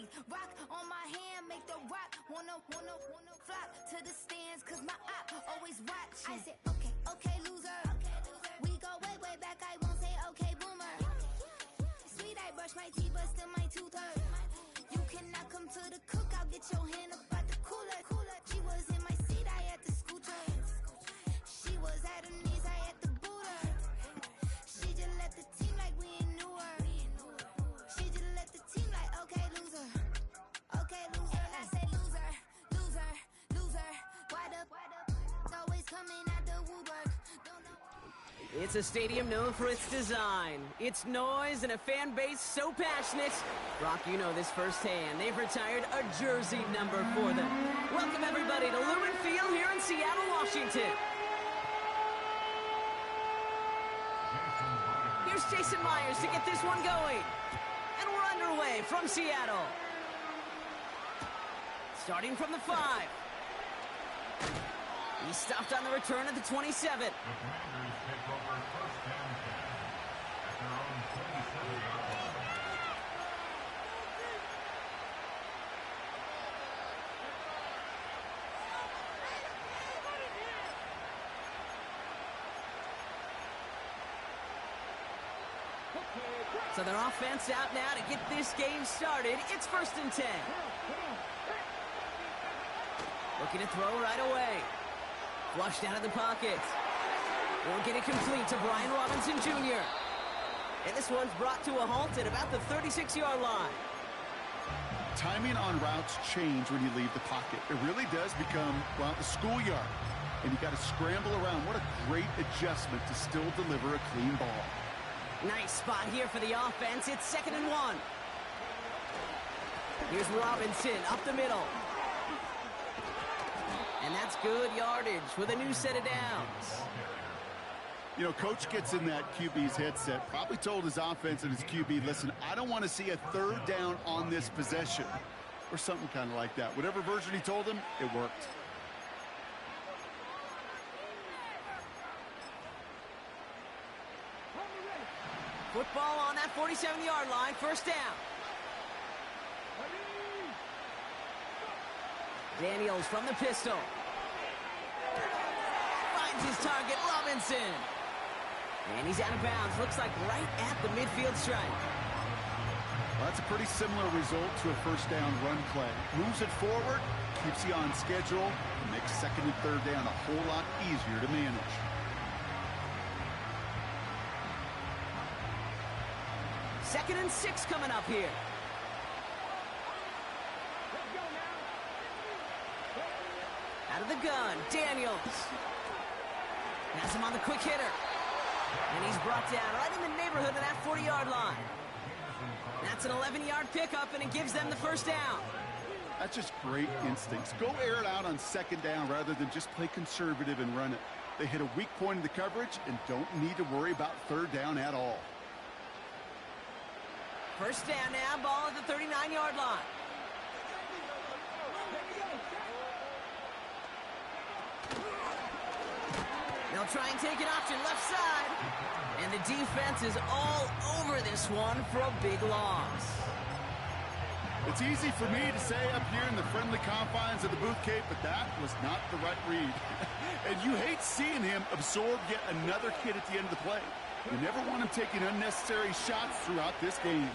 teeth. Rock on my hand, make the rock. Wanna flock to the stands, cause my op always watch. I said, okay, loser. We go way back, I won't say okay, boomer. Sweet, I brush my teeth, but still my tooth hurt. You cannot come to the cookout, get your hand up out the cooler. She was in my seat, I had to scoot her. She was at her knees, I had to boot her. She just left the team like we ain't knew her. She just left the team like, okay, loser. Okay, loser. And I say loser. Why the always coming out the woodwork? It's a stadium known for its design, its noise, and a fan base so passionate. Brock, you know this firsthand. They've retired a jersey number for them. Welcome, everybody, to Lumen Field here in Seattle, Washington. Here's Jason Myers to get this one going. And we're underway from Seattle. Starting from the 5. He stopped on the return at the 27. The Commanders take over first and 10 at their own 27-yard line. So their offense out now to get this game started. It's first and 10. Looking to throw right away. Flushed out of the pocket. Won't get it complete to Brian Robinson Jr. And this one's brought to a halt at about the 36-yard line. Timing on routes change when you leave the pocket. It really does become, well, the schoolyard. And you got to scramble around. What a great adjustment to still deliver a clean ball. Nice spot here for the offense. It's 2nd and 1. Here's Robinson up the middle. And that's good yardage with a new set of downs. You know, coach gets in that QB's headset, probably told his offense and his QB, listen, I don't want to see a third down on this possession. Or something kind of like that. Whatever version he told him, it worked. Football on that 47-yard line, first down. Daniels from the pistol. Finds his target, Robinson. And he's out of bounds. Looks like right at the midfield stripe. Well, that's a pretty similar result to a first down run play. Moves it forward, keeps you on schedule, and makes 2nd and 3rd down a whole lot easier to manage. Second and 6 coming up here. Out of the gun, Daniels. Has him on the quick hitter. And he's brought down right in the neighborhood of that 40-yard line. That's an 11-yard pickup, and it gives them the first down. That's just great instincts. Go air it out on 2nd down rather than just play conservative and run it. They hit a weak point in the coverage and don't need to worry about 3rd down at all. First down now, ball at the 39-yard line. They'll try and take an option left side. And the defense is all over this one for a big loss. It's easy for me to say up here in the friendly confines of the booth, Kate, but that was not the right read. And you hate seeing him absorb yet another hit at the end of the play. You never want him taking unnecessary shots throughout this game.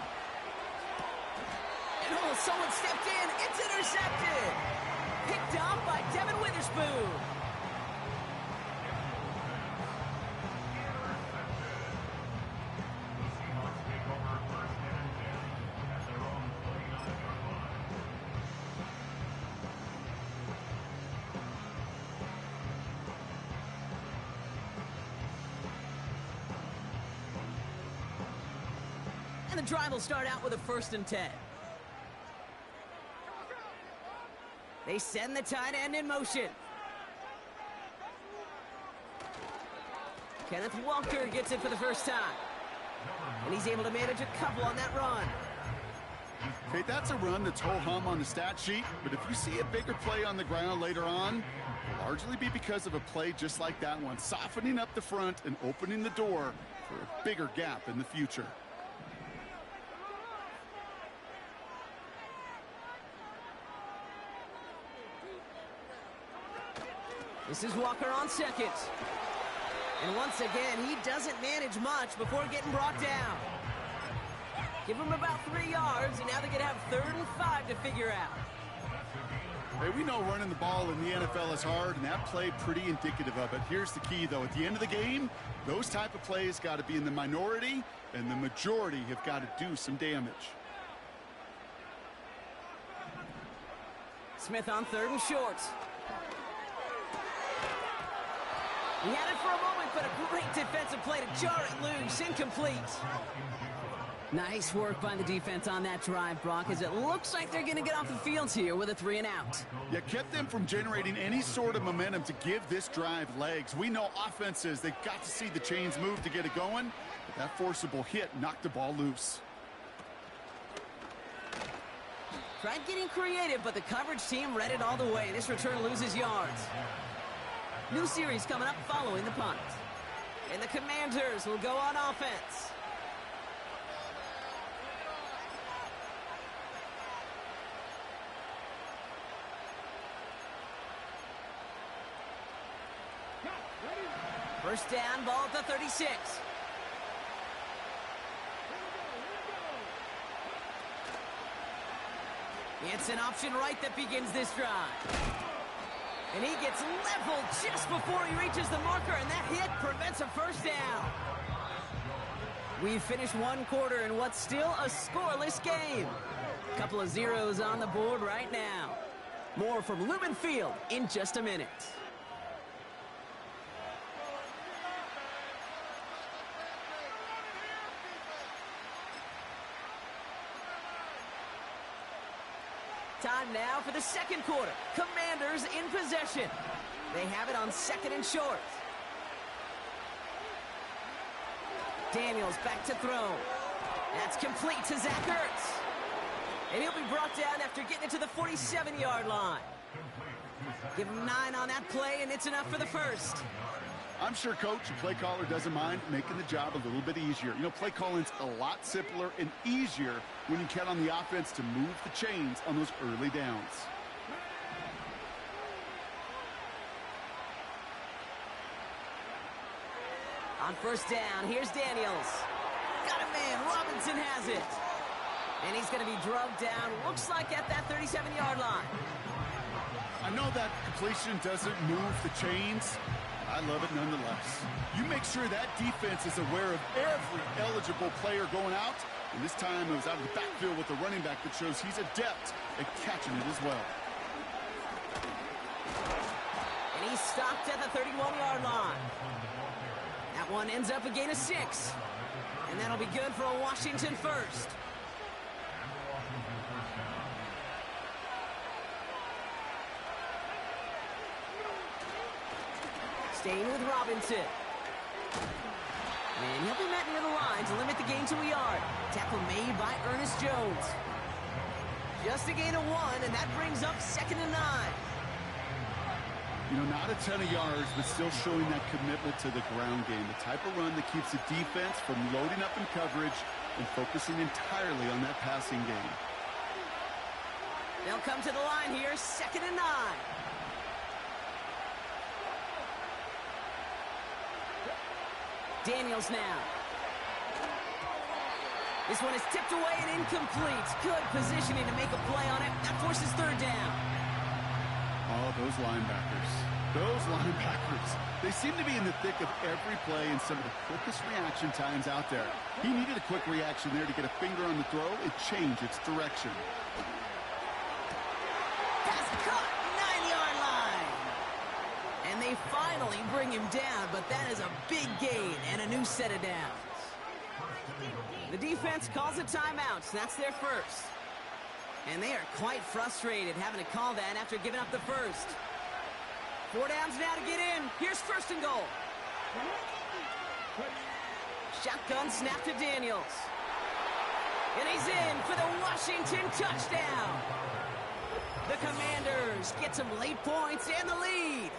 And oh, someone stepped in. It's intercepted. Picked off by Devin Witherspoon. And the drive will start out with a 1st and 10. They send the tight end in motion. Kenneth Walker gets it for the first time. And he's able to manage a couple on that run. Okay, that's a run that's ho-hum on the stat sheet, but if you see a bigger play on the ground later on, it'll largely be because of a play just like that one, softening up the front and opening the door for a bigger gap in the future. This is Walker on second. And once again, he doesn't manage much before getting brought down. Give him about 3 yards, and now they're going to have 3rd and 5 to figure out. Hey, we know running the ball in the NFL is hard, and that play pretty indicative of it. Here's the key, though. At the end of the game, those type of plays got to be in the minority, and the majority have got to do some damage. Smith on 3rd and short. He had it for a moment, but a great defensive play to jar it loose. Incomplete. Nice work by the defense on that drive, Brock, as it looks like they're going to get off the field here with a 3 and out. Yeah, kept them from generating any sort of momentum to give this drive legs. We know offenses, they've got to see the chains move to get it going, but that forcible hit knocked the ball loose. Tried getting creative, but the coverage team read it all the way. This return loses yards. New series coming up following the punt. And the Commanders will go on offense. First down, ball at the 36. It's an option right that begins this drive. And he gets leveled just before he reaches the marker, and that hit prevents a first down. We've finished one quarter in what's still a scoreless game. Couple of zeros on the board right now. More from Lumen Field in just a minute. Time now for the second quarter. Commanders in possession. They have it on 2nd and short. Daniels back to throw. That's complete to Zach Ertz. And he'll be brought down after getting it to the 47-yard line. Give him 9 on that play, and it's enough for the first. I'm sure Coach, the play caller, doesn't mind making the job a little bit easier. You know, play calling's a lot simpler and easier when you count on the offense to move the chains on those early downs. On first down, here's Daniels. Got a man, Robinson has it. And he's going to be drugged down, looks like at that 37-yard line. I know that completion doesn't move the chains. I love it nonetheless. You make sure that defense is aware of every eligible player going out. And this time it was out of the backfield with the running back that shows he's adept at catching it as well. And he's stopped at the 31-yard line. That one ends up a gain of 6. And that'll be good for a Washington first. Staying with Robinson. And he'll be met near the line to limit the gain to a yard. Tackle made by Ernest Jones. Just a gain of 1, and that brings up 2nd and 9. You know, not a ton of yards, but still showing that commitment to the ground game. The type of run that keeps the defense from loading up in coverage and focusing entirely on that passing game. They'll come to the line here, 2nd and 9. Daniels now. This one is tipped away and incomplete. Good positioning to make a play on it. That forces 3rd down. Oh, those linebackers. Those linebackers. They seem to be in the thick of every play and some of the quickest reaction times out there. He needed a quick reaction there to get a finger on the throw and change its direction. Pass caught, 9-yard line. And they finally bring him down, but that is a big gain and a new set of downs. The defense calls a timeout. That's their first. And they are quite frustrated having to call that after giving up the first. 4 downs now to get in. Here's 1st and goal. Shotgun snap to Daniels. And he's in for the Washington touchdown. The Commanders get some late points and the lead.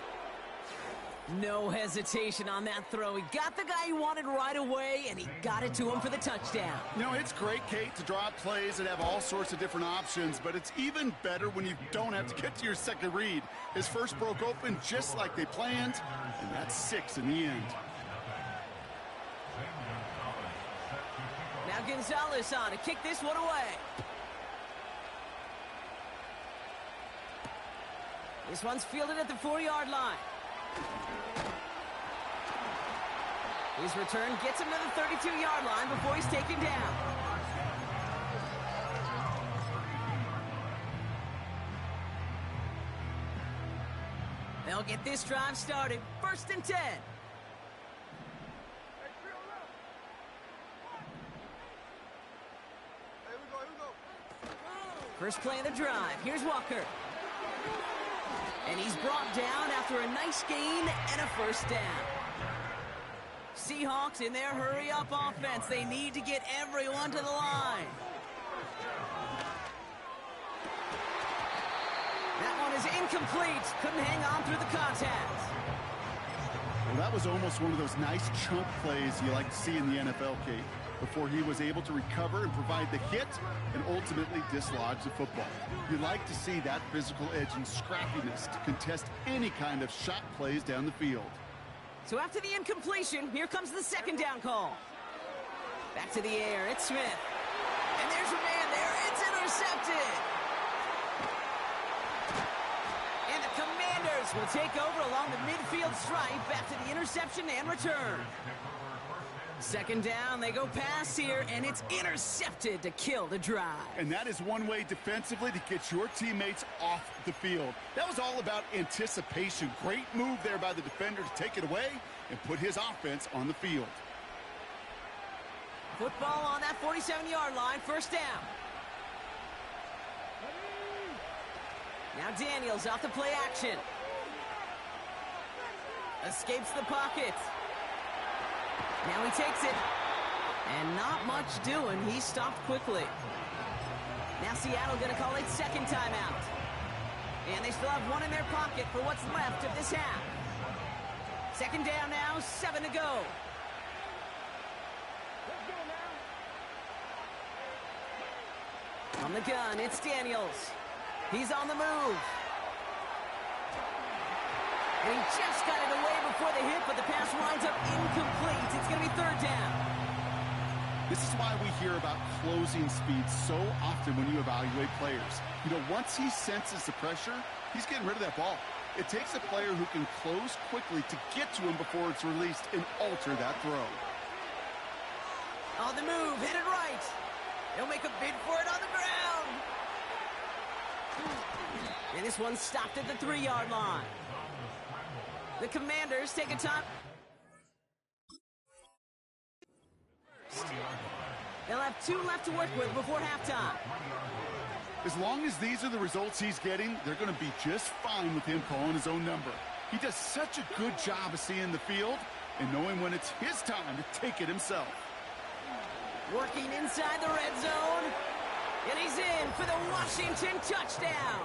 No hesitation on that throw. He got the guy he wanted right away, and he got it to him for the touchdown. You know, it's great, Kate, to draw up plays that have all sorts of different options, but it's even better when you don't have to get to your second read. His first broke open just like they planned, and that's 6 in the end. Now Gonzalez on to kick this one away. This one's fielded at the 4-yard line. His return gets him to the 32-yard line before he's taken down. They'll get this drive started. 1st and 10. First play of the drive. Here's Walker. And he's brought down after a nice gain and a first down. Seahawks in their hurry-up offense. They need to get everyone to the line. That one is incomplete. Couldn't hang on through the contact. Well, that was almost one of those nice chunk plays you like to see in the NFL, Kate, before he was able to recover and provide the hit and ultimately dislodge the football. You like to see that physical edge and scrappiness to contest any kind of shot plays down the field. So after the incompletion, here comes the 2nd down call. Back to the air, it's Smith. And there's a man there, it's intercepted. And the Commanders will take over along the midfield stripe after the interception and return. 2nd down, they go pass here, and it's intercepted to kill the drive. And that is one way defensively to get your teammates off the field. That was all about anticipation. Great move there by the defender to take it away and put his offense on the field. Football on that 47-yard line, 1st down. Now Daniels off the play action. Escapes the pocket. Now he takes it, and not much doing. He stopped quickly. Now Seattle going to call its 2nd timeout. And they still have one in their pocket for what's left of this half. 2nd down now, 7 to go. On the gun, it's Daniels. He's on the move. And he just got it away before the hit, but the pass winds up incomplete. It's going to be 3rd down. This is why we hear about closing speed so often when you evaluate players. You know, once he senses the pressure, he's getting rid of that ball. It takes a player who can close quickly to get to him before it's released and alter that throw. On the move, headed right. He'll make a bid for it on the ground. And this one's stopped at the 3-yard line. The Commanders take a top. They'll have 2 left to work with before halftime. As long as these are the results he's getting, they're going to be just fine with him calling his own number. He does such a good job of seeing the field and knowing when it's his time to take it himself. Working inside the red zone. And he's in for the Washington touchdown.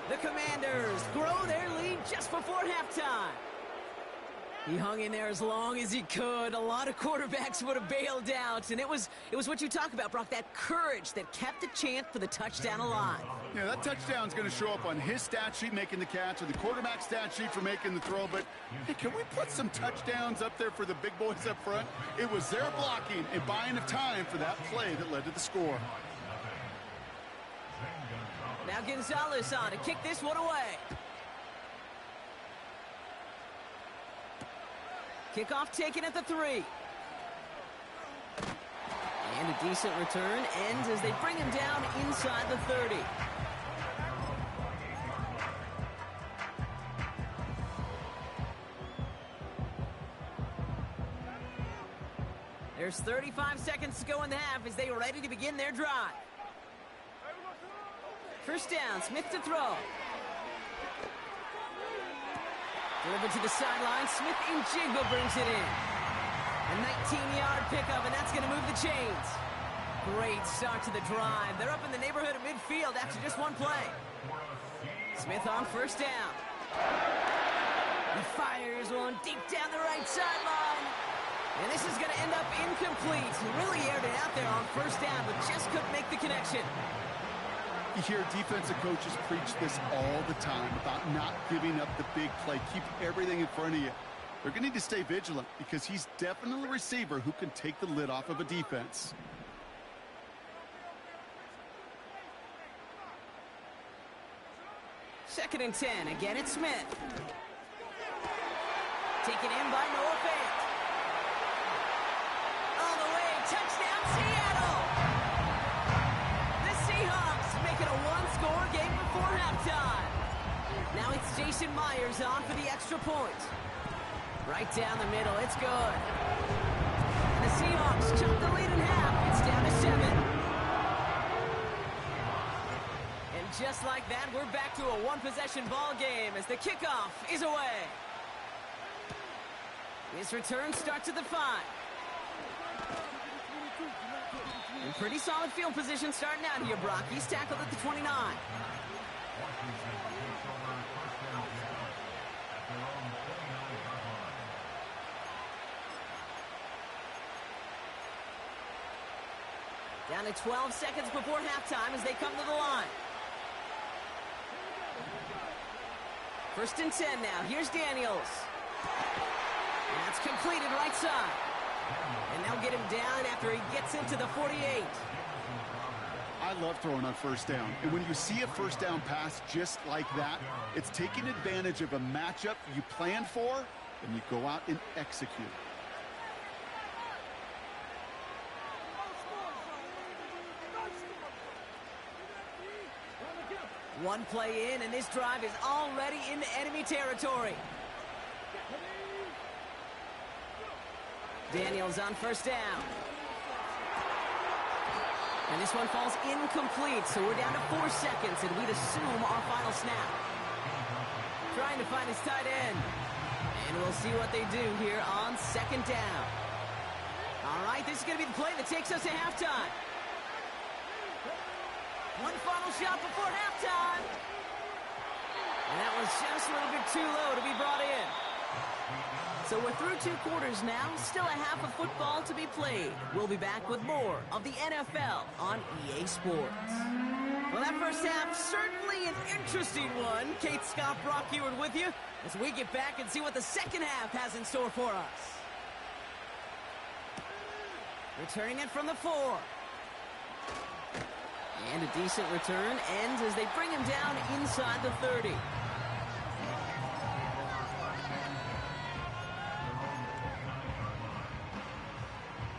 The Commanders grow their lead just before halftime. He hung in there as long as he could. A lot of quarterbacks would have bailed out, and it was what you talk about, Brock, that courage that kept the chant for the touchdown alive. Yeah, that touchdown's going to show up on his stat sheet making the catch or the quarterback stat sheet for making the throw, but hey, can we put some touchdowns up there for the big boys up front? It was their blocking and buying of time for that play that led to the score. Now Gonzalez on to kick this one away. Kickoff taken at the 3. And a decent return ends as they bring him down inside the 30. There's 35 seconds to go in the half as they are ready to begin their drive. First down, Smith to throw. Delivered to the sideline. Smith and Jigba brings it in. A 19-yard pickup, and that's going to move the chains. Great start to the drive. They're up in the neighborhood of midfield after just one play. Smith on first down. Fires one deep down the right sideline. And this is going to end up incomplete. He really aired it out there on first down, but just couldn't make the connection. You hear defensive coaches preach this all the time about not giving up the big play. Keep everything in front of you. They're going to need to stay vigilant because he's definitely a receiver who can take the lid off of a defense. Second and 10. Again, it's Smith. Taken in by Noah Fant. All the way. Touchdown, Seattle. The Seahawks make it a one-score game before halftime. Now it's Jason Myers on for the extra point. Right down the middle. It's good. And the Seahawks chop the lead in half. It's down to 7. Just like that, we're back to a one-possession ball game as the kickoff is away. His return starts at the 5. And pretty solid field position starting out here, Brock. He's tackled at the 29. Down to 12 seconds before halftime as they come to the line. First and 10 now. Here's Daniels. And that's completed right side. And they'll get him down after he gets into the 48. I love throwing on first down. And when you see a first down pass just like that, it's taking advantage of a matchup you planned for, and you go out and execute. One play in, and this drive is already into enemy territory. Daniels on first down. And this one falls incomplete, so we're down to 4 seconds, and we'd assume our final snap. Trying to find his tight end. And we'll see what they do here on second down. All right, this is going to be the play that takes us to halftime. One final shot before halftime. And that was just a little bit too low to be brought in. So we're through 2 quarters now. Still a half of football to be played. We'll be back with more of the NFL on EA Sports. Well, that first half, certainly an interesting one. Kate, Scott, Brock Ewing with you as we get back and see what the second half has in store for us. Returning it from the 4. And a decent return ends as they bring him down inside the 30.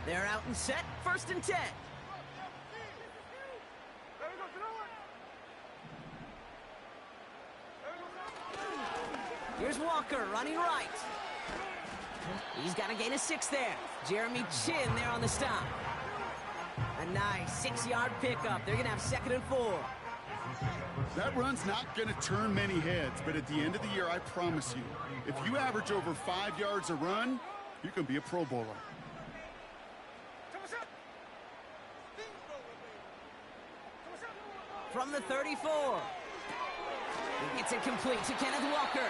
They're out and set. First and 10. Here's Walker running right. He's got to gain a 6 there. Jeremy Chin there on the stop. A nice 6-yard pickup. They're going to have second and 4. That run's not going to turn many heads, but at the end of the year, I promise you, if you average over 5 yards a run, you can be a Pro Bowler. From the 34. He gets it complete to Kenneth Walker.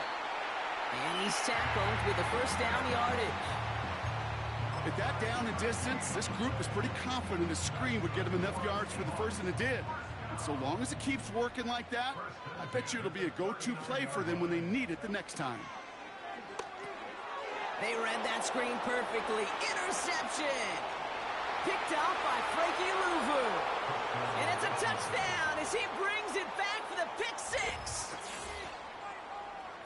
And he's tackled with the first down yardage. At that down and distance, this group was pretty confident a screen would get him enough yards for the first, and it did. And so long as it keeps working like that, I bet you it'll be a go-to play for them when they need it the next time. They read that screen perfectly. Interception! Picked off by Frankie Louvu. And it's a touchdown as he brings it back for the pick 6.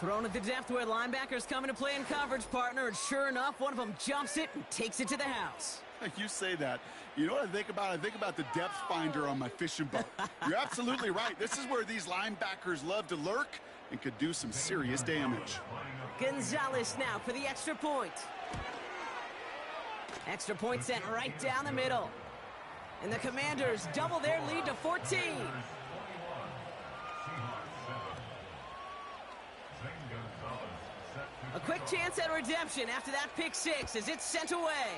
Thrown at the depth where linebackers come into play in coverage, partner, and sure enough, one of them jumps it and takes it to the house. You say that. You know what I think about? I think about the depth finder on my fishing boat. You're absolutely right. This is where these linebackers love to lurk and could do some serious damage. Gonzalez now for the extra point. Extra point sent right down the middle. And the Commanders double their lead to 14. A quick chance at redemption after that pick 6 as it's sent away.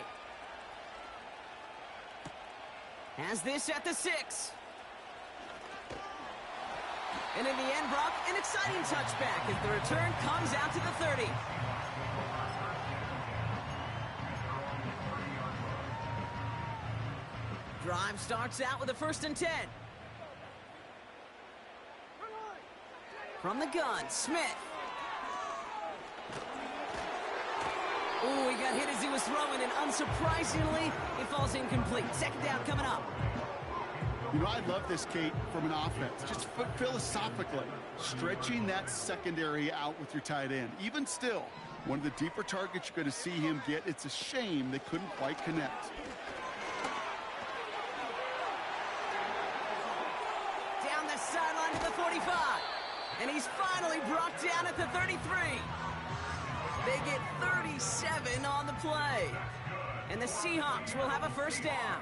Has this at the 6. And in the end, Brock, an exciting touchback as the return comes out to the 30. drive starts out with a 1st and 10. From the gun, Smith. Ooh, he got hit as he was throwing, and unsurprisingly, it falls incomplete. 2nd down coming up. You know, I love this, Kate, from an offense. Just philosophically, stretching that secondary out with your tight end. Even still, one of the deeper targets you're going to see him get. It's a shame they couldn't quite connect. Down the sideline to the 45. And he's finally brought down at the 33. They get 37 on the play. And the Seahawks will have a 1st down.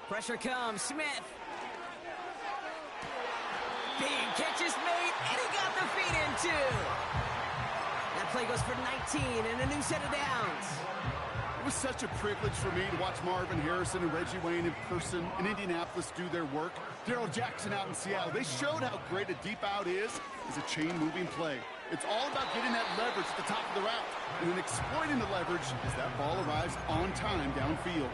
Pressure comes, Smith. Big catch is made, and he got the feet in too. That play goes for 19 and a new set of downs. It was such a privilege for me to watch Marvin Harrison and Reggie Wayne in person in Indianapolis do their work. Darrell Jackson out in Seattle. They showed how great a deep out is a chain-moving play. It's all about getting that leverage at the top of the route and then exploiting the leverage as that ball arrives on time downfield.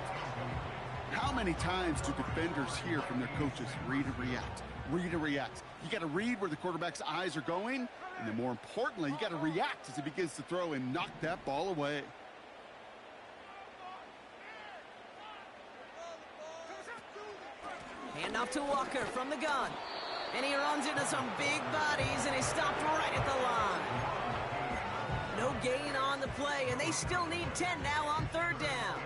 How many times do defenders hear from their coaches, read and react, read and react? You got to read where the quarterback's eyes are going, and then more importantly, you got to react as he begins to throw and knock that ball away. Hand off to Walker from the gun. And he runs into some big bodies, and he's stopped right at the line. No gain on the play, and they still need 10 now on 3rd down.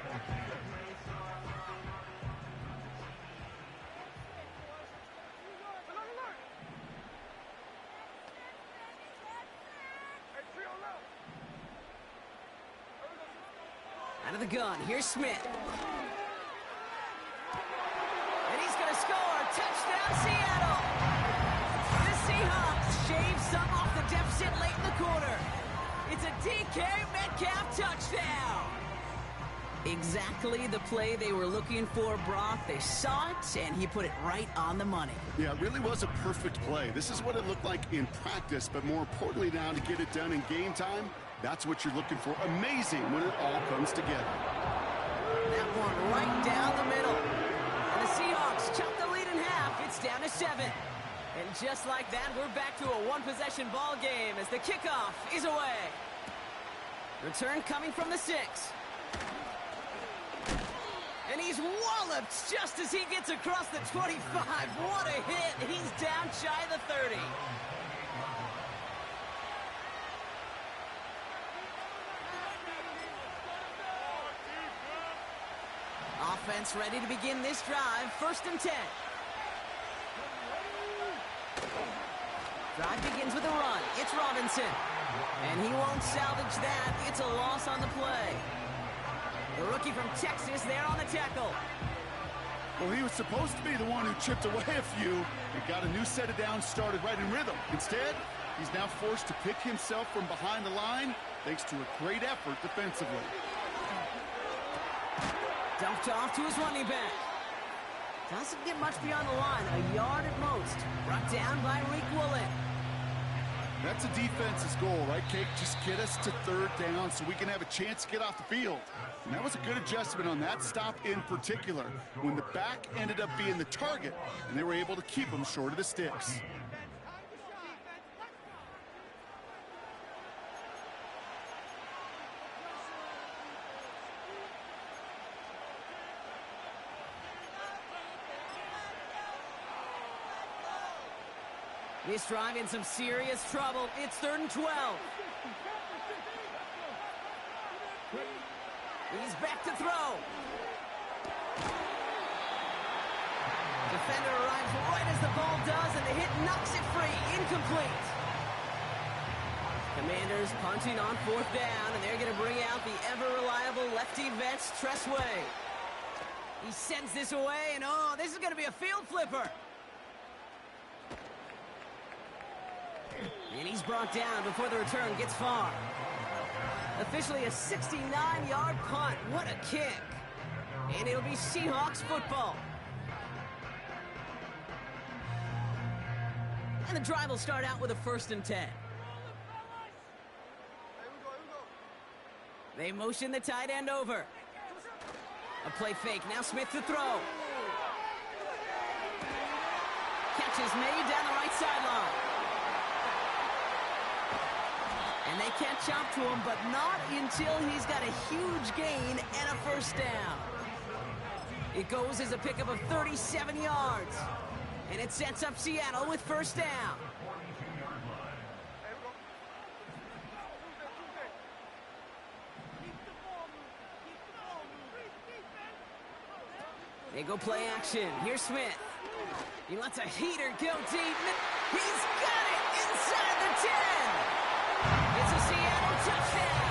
Out of the gun, here's Smith. And he's going to score. Touchdown, Seattle. The Seahawks shave some off the deficit late in the quarter. It's a DK Metcalf touchdown. Exactly the play they were looking for, Brock. They saw it, and he put it right on the money. Yeah, it really was a perfect play. This is what it looked like in practice, but more importantly now to get it done in game time, that's what you're looking for. Amazing when it all comes together. That one right down the middle. And the Seahawks chop the lead in half. It's down to 7. And just like that, we're back to a one-possession ball game as the kickoff is away. Return coming from the 6. And he's walloped just as he gets across the 25. What a hit. He's down shy of the 30. Offense ready to begin this drive. 1st and 10. Drive begins with a run. It's Robinson. And he won't salvage that. It's a loss on the play. The rookie from Texas there on the tackle. Well, he was supposed to be the one who chipped away a few and got a new set of downs started right in rhythm. Instead, he's now forced to pick himself from behind the line thanks to a great effort defensively. Dumped off to his running back. Doesn't get much beyond the line. A yard at most. Brought down by Reek Woolen. That's a defense's goal, right, Kate? Just get us to 3rd down so we can have a chance to get off the field. And that was a good adjustment on that stop in particular, when the back ended up being the target, and they were able to keep him short of the sticks. This drive in some serious trouble. It's 3rd and 12. He's back to throw. Defender arrives right as the ball does, and the hit knocks it free. Incomplete. Commanders punting on 4th down, and they're going to bring out the ever-reliable lefty vets, Tressway. He sends this away, and oh, this is going to be a field flipper. And he's brought down before the return gets far. Officially a 69-yard punt. What a kick. And it'll be Seahawks football. And the drive will start out with a 1st and 10. They motion the tight end over. A play fake. Now Smith to throw. Catch is made down the right sideline. And they catch up to him, but not until he's got a huge gain and a first down. It goes as a pickup of 37 yards. And it sets up Seattle with first down. They go play action. Here's Smith. He lets a heater go deep. He's got it inside the 10. It's a Seattle touchdown.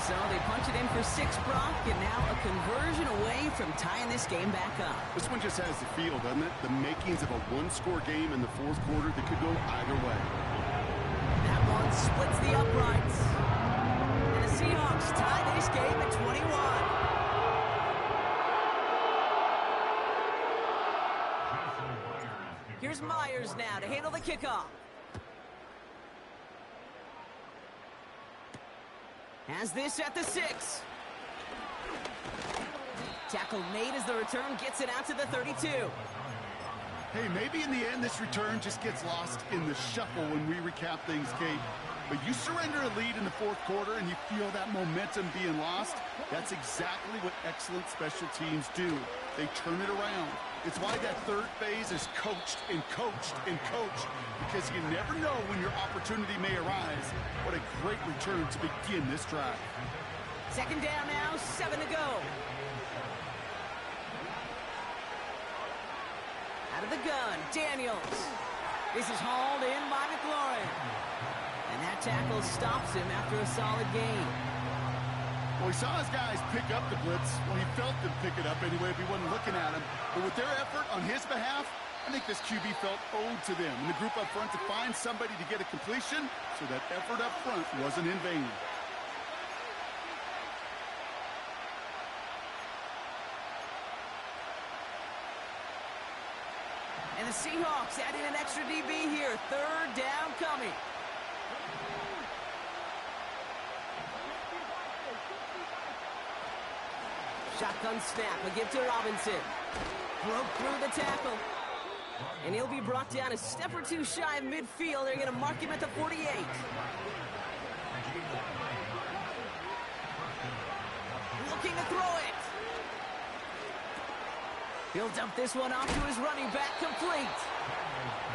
So they punch it in for 6, Brock, and now a conversion away from tying this game back up. This one just has the feel, doesn't it? The makings of a one-score game in the fourth quarter that could go either way. That one splits the uprights. And the Seahawks tie this game at 21. Here's Myers now to handle the kickoff. Has this at the 6. Tackle made as the return gets it out to the 32. Hey, maybe in the end this return just gets lost in the shuffle when we recap things, Kate. But you surrender a lead in the fourth quarter and you feel that momentum being lost. That's exactly what excellent special teams do. They turn it around. It's why that third phase is coached and coached and coached, because you never know when your opportunity may arise. What a great return to begin this drive. Second down now, 7 to go. Out of the gun, Daniels. This is hauled in by McLaurin. And that tackle stops him after a solid gain. Well, he saw his guys pick up the blitz. Well, he felt them pick it up anyway if he wasn't looking at him. But with their effort on his behalf, I think this QB felt owed to them and the group up front to find somebody to get a completion, so that effort up front wasn't in vain. And the Seahawks adding an extra DB here. Third down coming. Shotgun snap, a give to Robinson. Broke through the tackle. And he'll be brought down a step or two shy of midfield. They're going to mark him at the 48. Looking to throw it. He'll dump this one off to his running back, complete.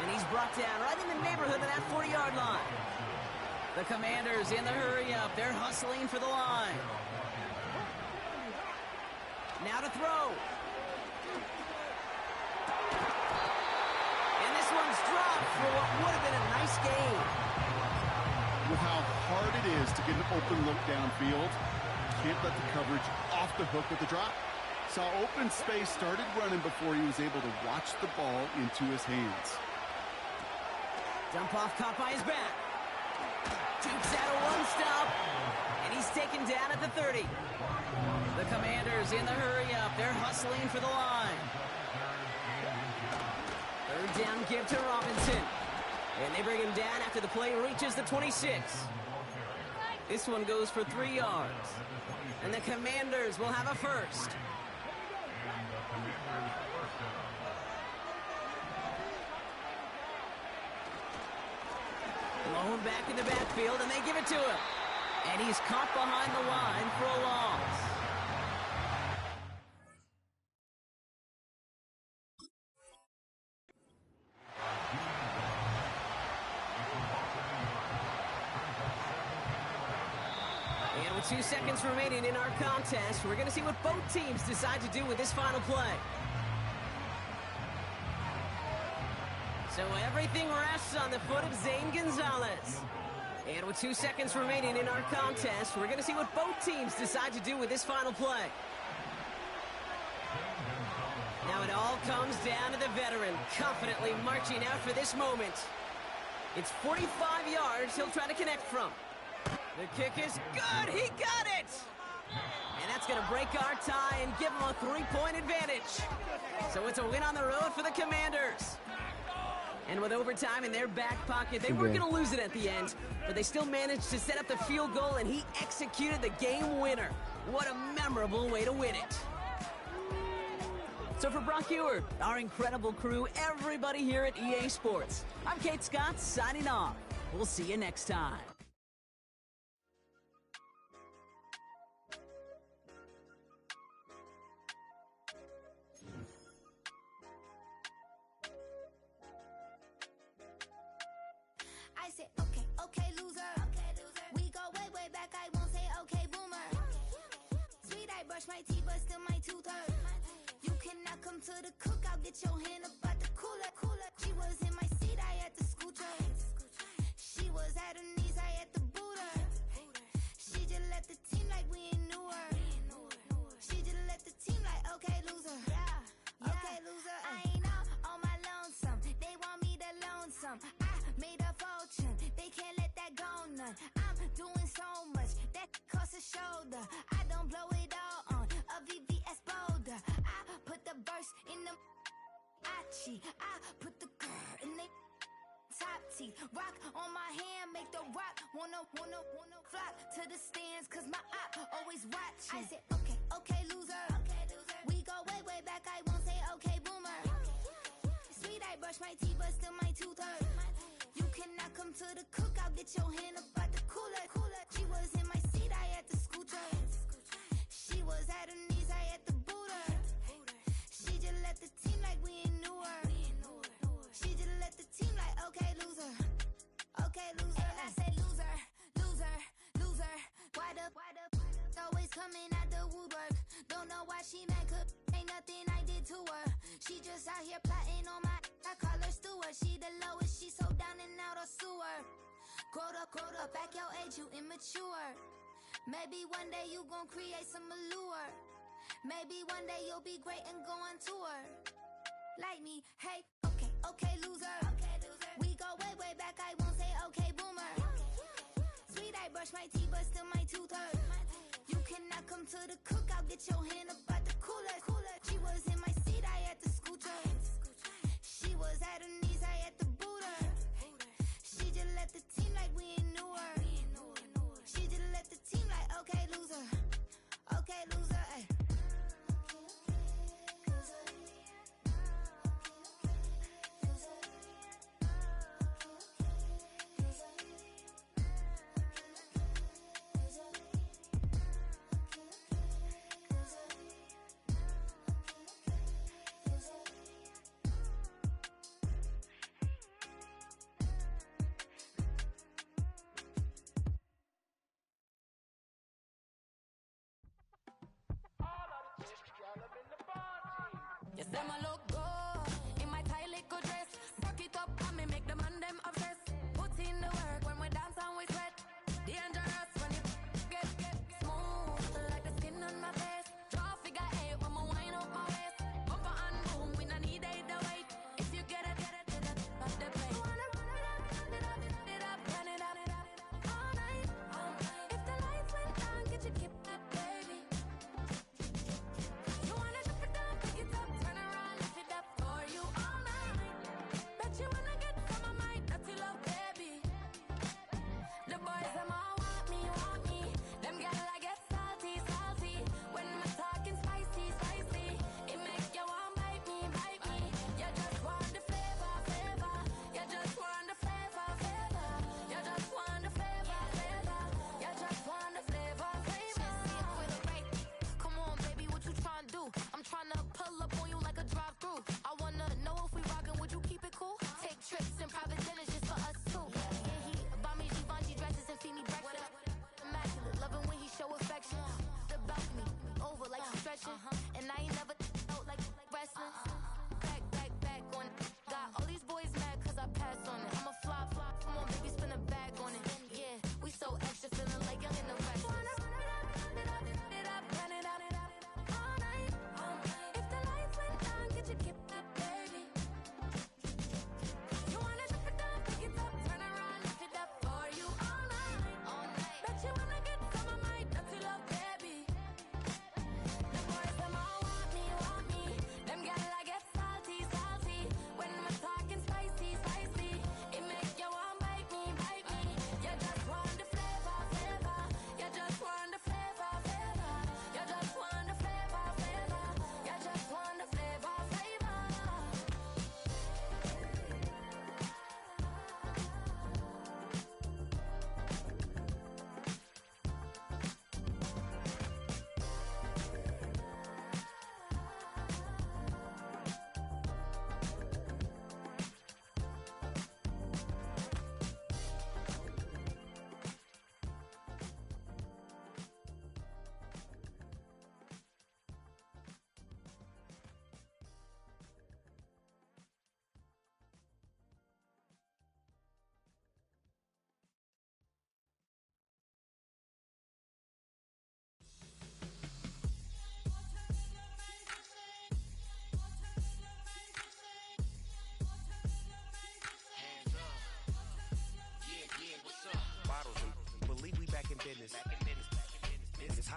And he's brought down right in the neighborhood of that 40-yard line. The Commanders in the hurry-up. They're hustling for the line. Now to throw. And this one's dropped for what would have been a nice game. With how hard it is to get an open look downfield, can't let the coverage off the hook with the drop. Saw open space, started running before he was able to watch the ball into his hands. Dump off caught by his back. Dukes out a one-stop. And he's taken down at the 30. The Commanders in the hurry-up. They're hustling for the line. Third down give to Robinson. And they bring him down after the play reaches the 26. This one goes for 3 yards. And the Commanders will have a first. Blown back in the backfield, and they give it to him. And he's caught behind the line for a loss. And with 2 seconds remaining in our contest, we're going to see what both teams decide to do with this final play. So everything rests on the foot of Zane Gonzalez. And with 2 seconds remaining in our contest, we're going to see what both teams decide to do with this final play. Now it all comes down to the veteran, confidently marching out for this moment. It's 45 yards he'll try to connect from. The kick is good. He got it. And that's going to break our tie and give him a 3-point advantage. So it's a win on the road for the Commanders. And with overtime in their back pocket, they were going to lose it at the end, but they still managed to set up the field goal, and he executed the game winner. What a memorable way to win it. So for Brock Ewert, our incredible crew, everybody here at EA Sports, I'm Kate Scott signing off. We'll see you next time. I said, okay, okay, loser. We go way, way back. I won't say okay, boomer. Sweet, I brush my teeth, but still my tooth hurt. You cannot come to the cookout, get your hand up at the cooler. She was in my seat, I had to scoot her. She was at her knees, I had to boot her. She just left the team like we ain't knew her. She just left the team like, okay, loser. Okay, loser. I ain't out on my lonesome. They want me to loan some. I made a fortune. They can't let that go none. I'm doing so much that costs a shoulder. I don't blow it all on a VVS boulder. I put the verse in the Achi. I put the girl in the top teeth. Rock on my hand, make the rock wanna flock to the stands, cause my op always watching. I said, okay, okay, loser. We go way, way back. I won't say okay, boomer. Sweet, I brush my teeth, but still my tooth hurt. You cannot come to the cookout, get your hand up at the cooler. She was in my seat, I had to scoot her. She was at her knees, I had to boot her. She just left the team like we ain't knew her. She just left the team like, okay, loser. Okay, loser. And I say loser, loser, loser. Why the always coming at the woodwork? Don't know why she mad, cause ain't nothing I did to her. She just out here plotting on my, I call her steward. She the lowest, she so down and out of sewer. Growed up, back your age, you immature. Maybe one day you gon' create some allure. Maybe one day you'll be great and go on tour. Like me, hey, okay, okay, loser. We go way, way back, I won't say okay, boomer. Sweet, I brush my teeth, but still my tooth hurt. You cannot come to the cookout, get your hand up at the cooler. She was in my seat, I had to scoot her. She was at her knees, I had to boot her. She just left the team like we ain't knew her. She just left the team like, okay, loser. Okay, loser, ay. Yes, them a look good in my tight little dress. Rock it up and me make the man them obsessed. Put in the work when we dance and we sweat. Dangerous when you get smooth like the skin on my face. Draw figure eight when we wind up my waist. Bumper and boom, we no need the weight. If you get it, off the plate. Wanna run it up, turn it up, all night. If the lights went down, get you keep it, baby. You wanna drop it down, pick it up, turn around, lift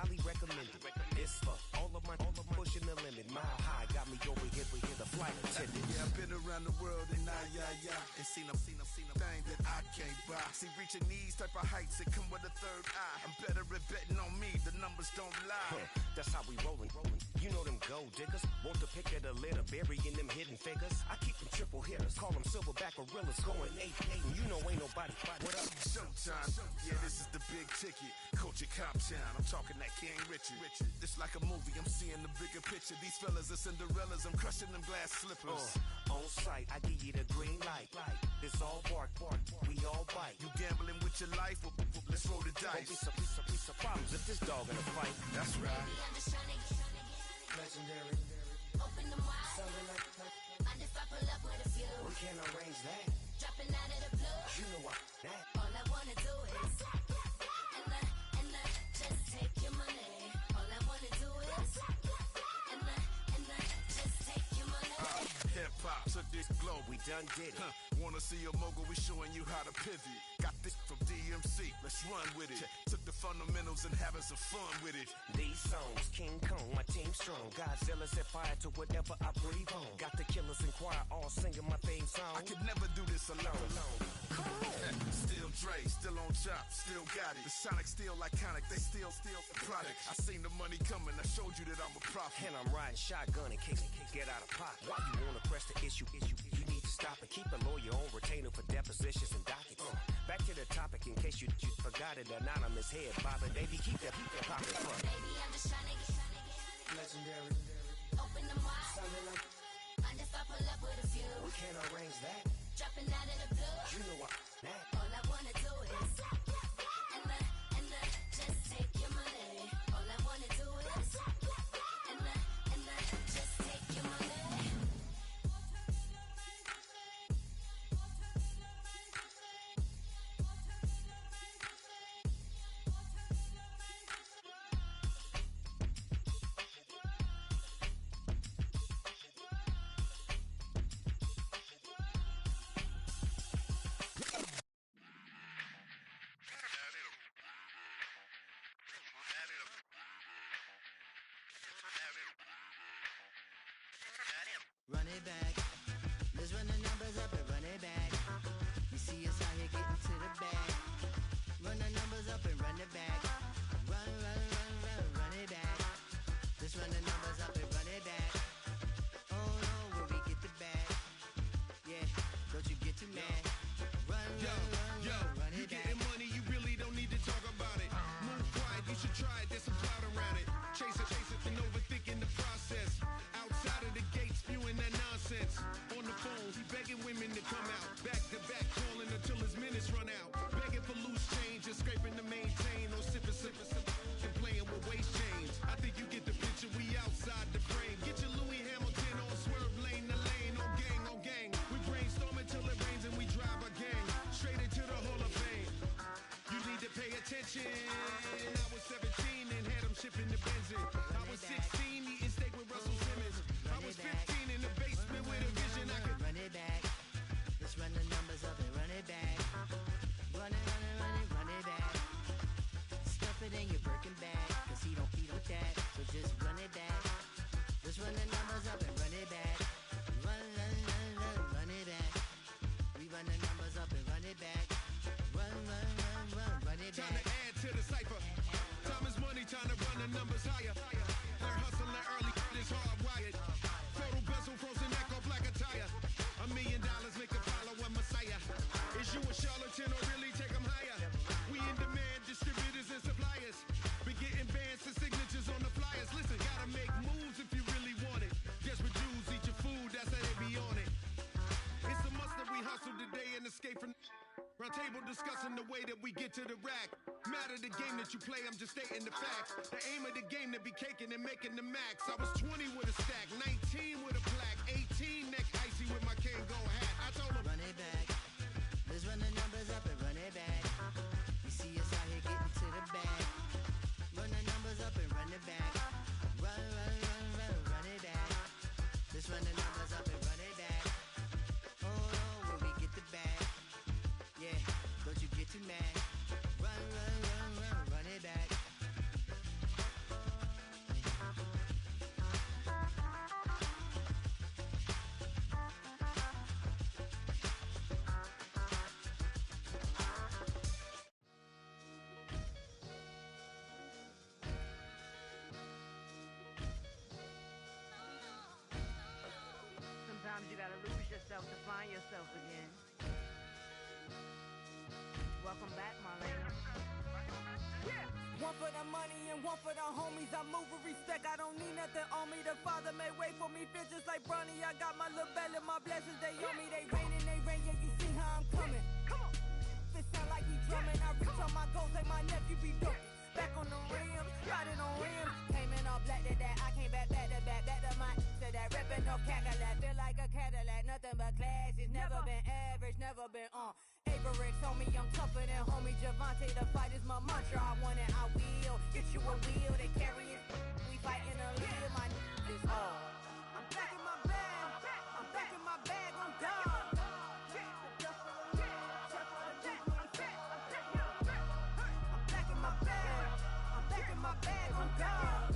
highly recommended. It's for all of my pushing the limit. Mile high got me over here the flight attendant. Yeah, I've been around the world and and seen a thing that I can't buy. See, reaching these type of heights, it come with a third eye. I'm better at betting on me, the numbers don't lie. That's how we rollin'. You know them gold diggers, want to pick at a litter, burying them hidden figures. I keep them triple hitters, call them silverback gorillas, going 8-8, and you know ain't nobody. What up? Showtime, yeah, this is the big ticket. Coach at Cop Town, I'm talking that King Richard. It's like a movie, I'm seeing the bigger picture. These fellas are Cinderellas, I'm crushing them glass slippers. On sight, I give you the green light. It's all bark, we all bite. You gambling with your life? Well, let's roll the dice. Don't be some problems if this dog in a fight. That's right. I'm just trying to get Legendary. open them wide. Something like Mind if I pull up with a few? we can't arrange that. Dropping out of the blue. You know what? That. All I wanna do is and just take your money. All I wanna do is and just take your money. Hip hop took this globe. We done did it. Wanna see a mogul? We showing you how to pivot. Got this from DMC. Let's run with it. Took the fundamentals and having some fun with it. These songs, King Kong, my team strong. Godzilla set fire to whatever I breathe on. Got the killers in choir all singing my theme song. I could never do this alone. Still Dre, still on top, still got it. The Sonic still iconic, they still the product. I seen the money coming, I showed you that I'm a prophet. And I'm riding shotgun in case get out of pocket. Why you wanna press the issue? You need to stop and keep a lawyer on retainer for depositions and dockets. Back to the topic in case you forgot it. Anonymous head bobbing, baby, keep that pocket front. Baby, I'm just trying to get Legendary. open them wide. Something like Mind if I pull up with a few? we can't arrange that. Dropping out of the blue. You know what? That. All I wanna do is and just take your money. All I wanna do is and just take your money. Run it back. Let's run the numbers up and run it back. You see us out here getting to the bag. Run the numbers up and run it back. Run it back. Let's run the numbers up and run it back. Oh no, where we get the bag. Yeah, don't you get too mad. Run it You back. getting money, you really don't need to talk about it. Move quiet, you should try it, there's some clout around it. Chase it, and overthinking the process. Outside of the gates, spewing that nonsense. On the phone, he begging women to come out. Back to back, calling until his minutes run out. Begging for loose change, just scraping to maintain. Or sipping, and playing with waist chains. I think you get the picture, we outside the frame. Get your Louis Hamilton on swerve lane to lane. On gang. We brainstorm until it rains and we drive our gang straight into the Hall of Fame. You need to pay attention. I was 17 and had them shipping the benzin. I was 16 eating steak with Russell Simmons. I was 15 in the basement with a vision I could run it back. Let's run the numbers up and run it back. Run it back. Stuff it in your Birkin bag, cause he don't with that. So just run it back. Let's run the numbers up and run it back. Run it back. We run the numbers up and run it back. Run it Time to back. add to the cipher. Time is money, time to run the numbers higher. They're hustling early, this hardwired. Photo bezel, frozen neck or black attire. $1 million make a follow a messiah. Is you a charlatan or really take them higher? We in demand, distributors and suppliers. Been getting bands and signatures on the flyers. Listen, gotta make moves if you really want it. Desperate Jews eat your food, that's how they be on it. It's a must that we hustle today and escape from round table discussing the way that we get to the rack. Matter the game that you play, I'm just stating the facts. The aim of the game to be caking and making the max. I was 20 with a stack, 19 with a plaque, 18 neck icy with my Kango hat. I told him Run it back. Let's run the numbers up and run it back. You see us out here getting to the bag. Run the numbers up and run it back. Run it back. Let's run the numbers up and run it back. Oh no, where we get the bag. Yeah, don't you get too mad. Run it back. yourself to find yourself again. Welcome back, Marlena. One for the money and one for the homies. I move with respect, I don't need nothing on me. The Father may wait for me, feel just like Bronny. I got my little belly, my blessings, they on me. They rain, yeah, you see how I'm coming. Come on. It sound like we drumming. I reach on my goals like my nephew be dope. Back on the rim, riding on rims. Came in all black to that, I came back to my to that ripping off Cadillac. Feel like a Cadillac, nothing but class. It's never been average, never been on. Averix on me, I'm tougher than homie Javante. The fight is my mantra, I want it, I will. Get you a wheel, they carry it. We fighting a lead, my is all. I'm back in my bag, I'm back in my bag on God. My bag on God.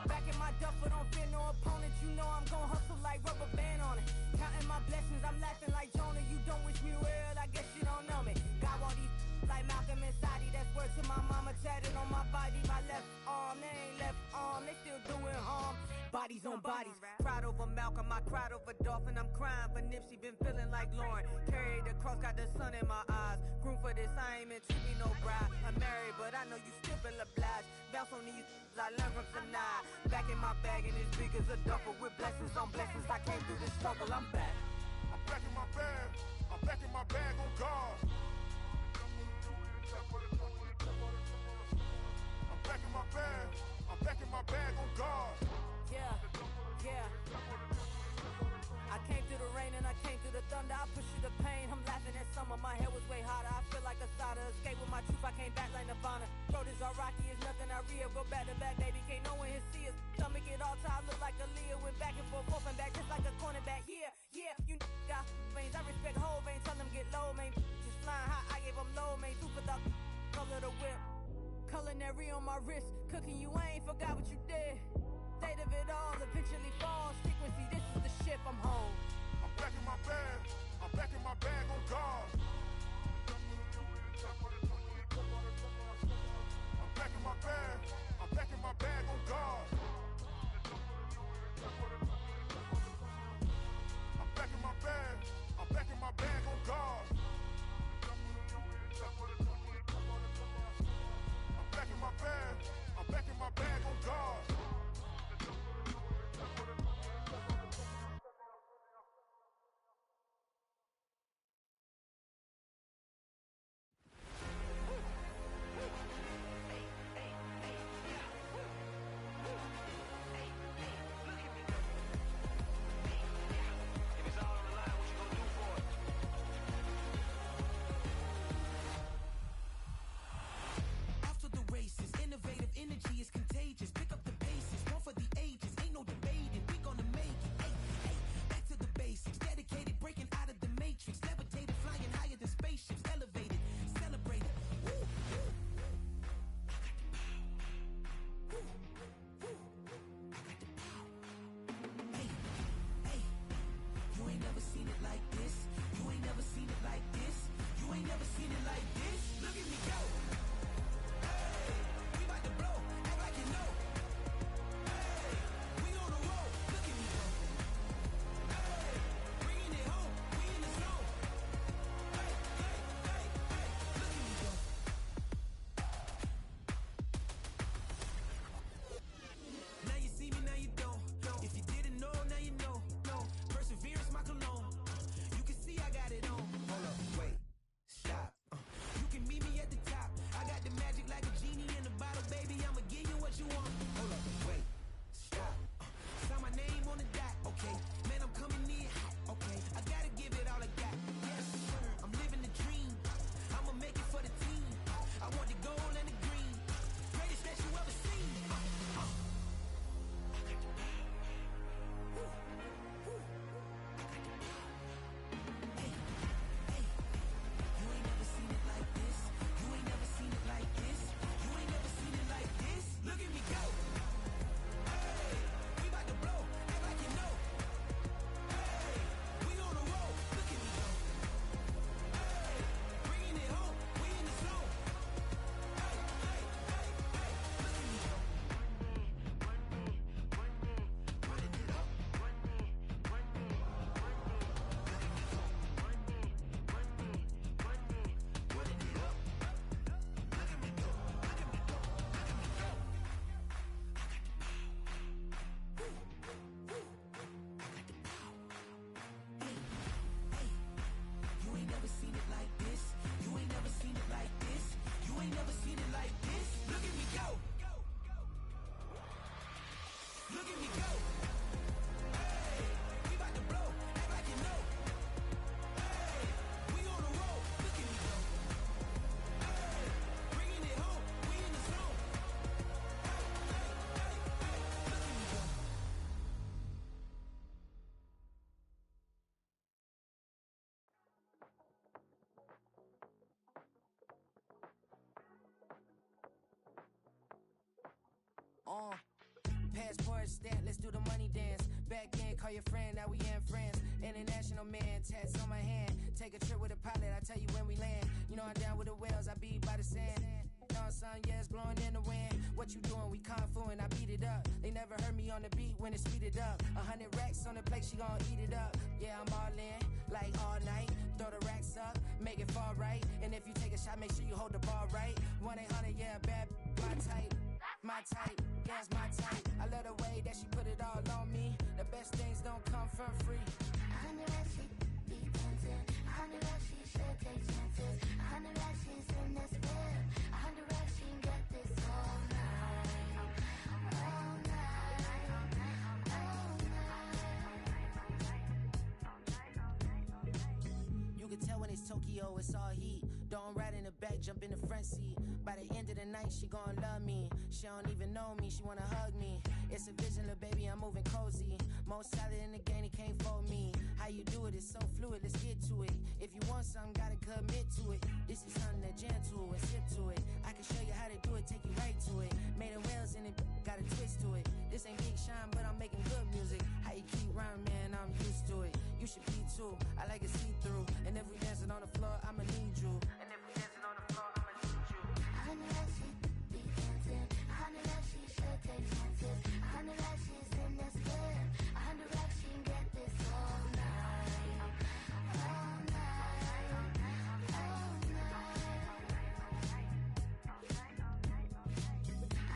Back in my duffel, don't fear no opponent. You know I'm gon' hustle like rubber band on it. Counting my blessings, I'm laughing like Jonah. You don't wish me well, I guess you don't know me. Got all these like Malcolm and Sadie. That's word to my mama, tatted on my body. My left arm, they ain't left arm, they still doing harm. Bodies on bodies, cried over Malcolm, I cried over Dolphin. I'm crying for Nipsey, been feeling like Lauren. Carried the cross, got the sun in my eyes. Groom for this, I ain't meant to be no bride. I'm married, but I know you still feel obliged. Bounce on these, I learned from Sanaa. Back in my bag, and it's big as a duffel with blessings on blessings. I came through this struggle, I'm back. I'm back in my bag. I'm back in my bag on God. I'm back in my bag. I'm back in my bag on God. Yeah. I came through the rain and I came through the thunder. I pushed through the pain, I'm laughing at summer. My hair was way hotter, I feel like a soda. Escape with my truth, I came back like Nirvana. Road is all rocky, it's nothing I real. Go back to back, baby, can't no one here see us. Stomach it all time, look like a Leah. Went back and forth and back, just like a cornerback. Yeah, you got veins, I respect whole veins. Tell them get low, man. Just flying high, I gave them low, man. Two for the color the whip. Culinary on my wrist, cooking you, I ain't forgot what you did. State of it all, eventually falls. Frequency, this is the ship, I'm home. I'm back in my bag. I'm back in my bag on God. I'm back in my bag. I'm back in my bag on God. I'm back in my bag. I'm back in my bag on God. I'm back in my bag. I'm back in my bag on God. After the races, innovative energy is contagious. Pick up the pace. Passport stamp, let's do the money dance. Back in, call your friend, now we in France. International man, tats on my hand. Take a trip with a pilot, I tell you when we land. You know I'm down with the whales, I be by the sand. Sun, yeah, it's blowing in the wind. What you doing? We kung fu and I beat it up. They never heard me on the beat when it's speeded up. 100 racks on the plate, she gon' eat it up. Yeah, I'm all in, like all night. Throw the racks up, make it fall right. And if you take a shot, make sure you hold the ball right. 1-800, yeah, bad, my type. My type, yeah, it's my type. I love the way that she put it all on me. The best things don't come for free. 100 racks, she be dancing. 100 racks, she should take chances. 100 racks, she's in this bed. 100 racks, she can get this all night. All night. All night. You can tell when it's Tokyo, it's all heat. Don't ride in the back, jump in the front seat. By the end of the night, she gon' love me. She don't even know me, she wanna hug me. It's a vision, little baby, I'm moving cozy. Most solid in the game, it can't fold me. How you do it, it's so fluid, let's get to it. If you want something, gotta commit to it. This is something that jam to and sip to it. I can show you how to do it, take you right to it. Made of whales in it, got a twist to it. This ain't Big Sean, but I'm making good music. How you keep rhyming, man, I'm used to it. You should be too, I like it see-through. And if we dancing on the floor, I'ma need you. And if we dancing on the floor, I'ma need you. 100 racks, she be dancing. 100 racks, she should take chances. 100 racks, she's in this bed. 100 racks, she can get this all night. All night. All night.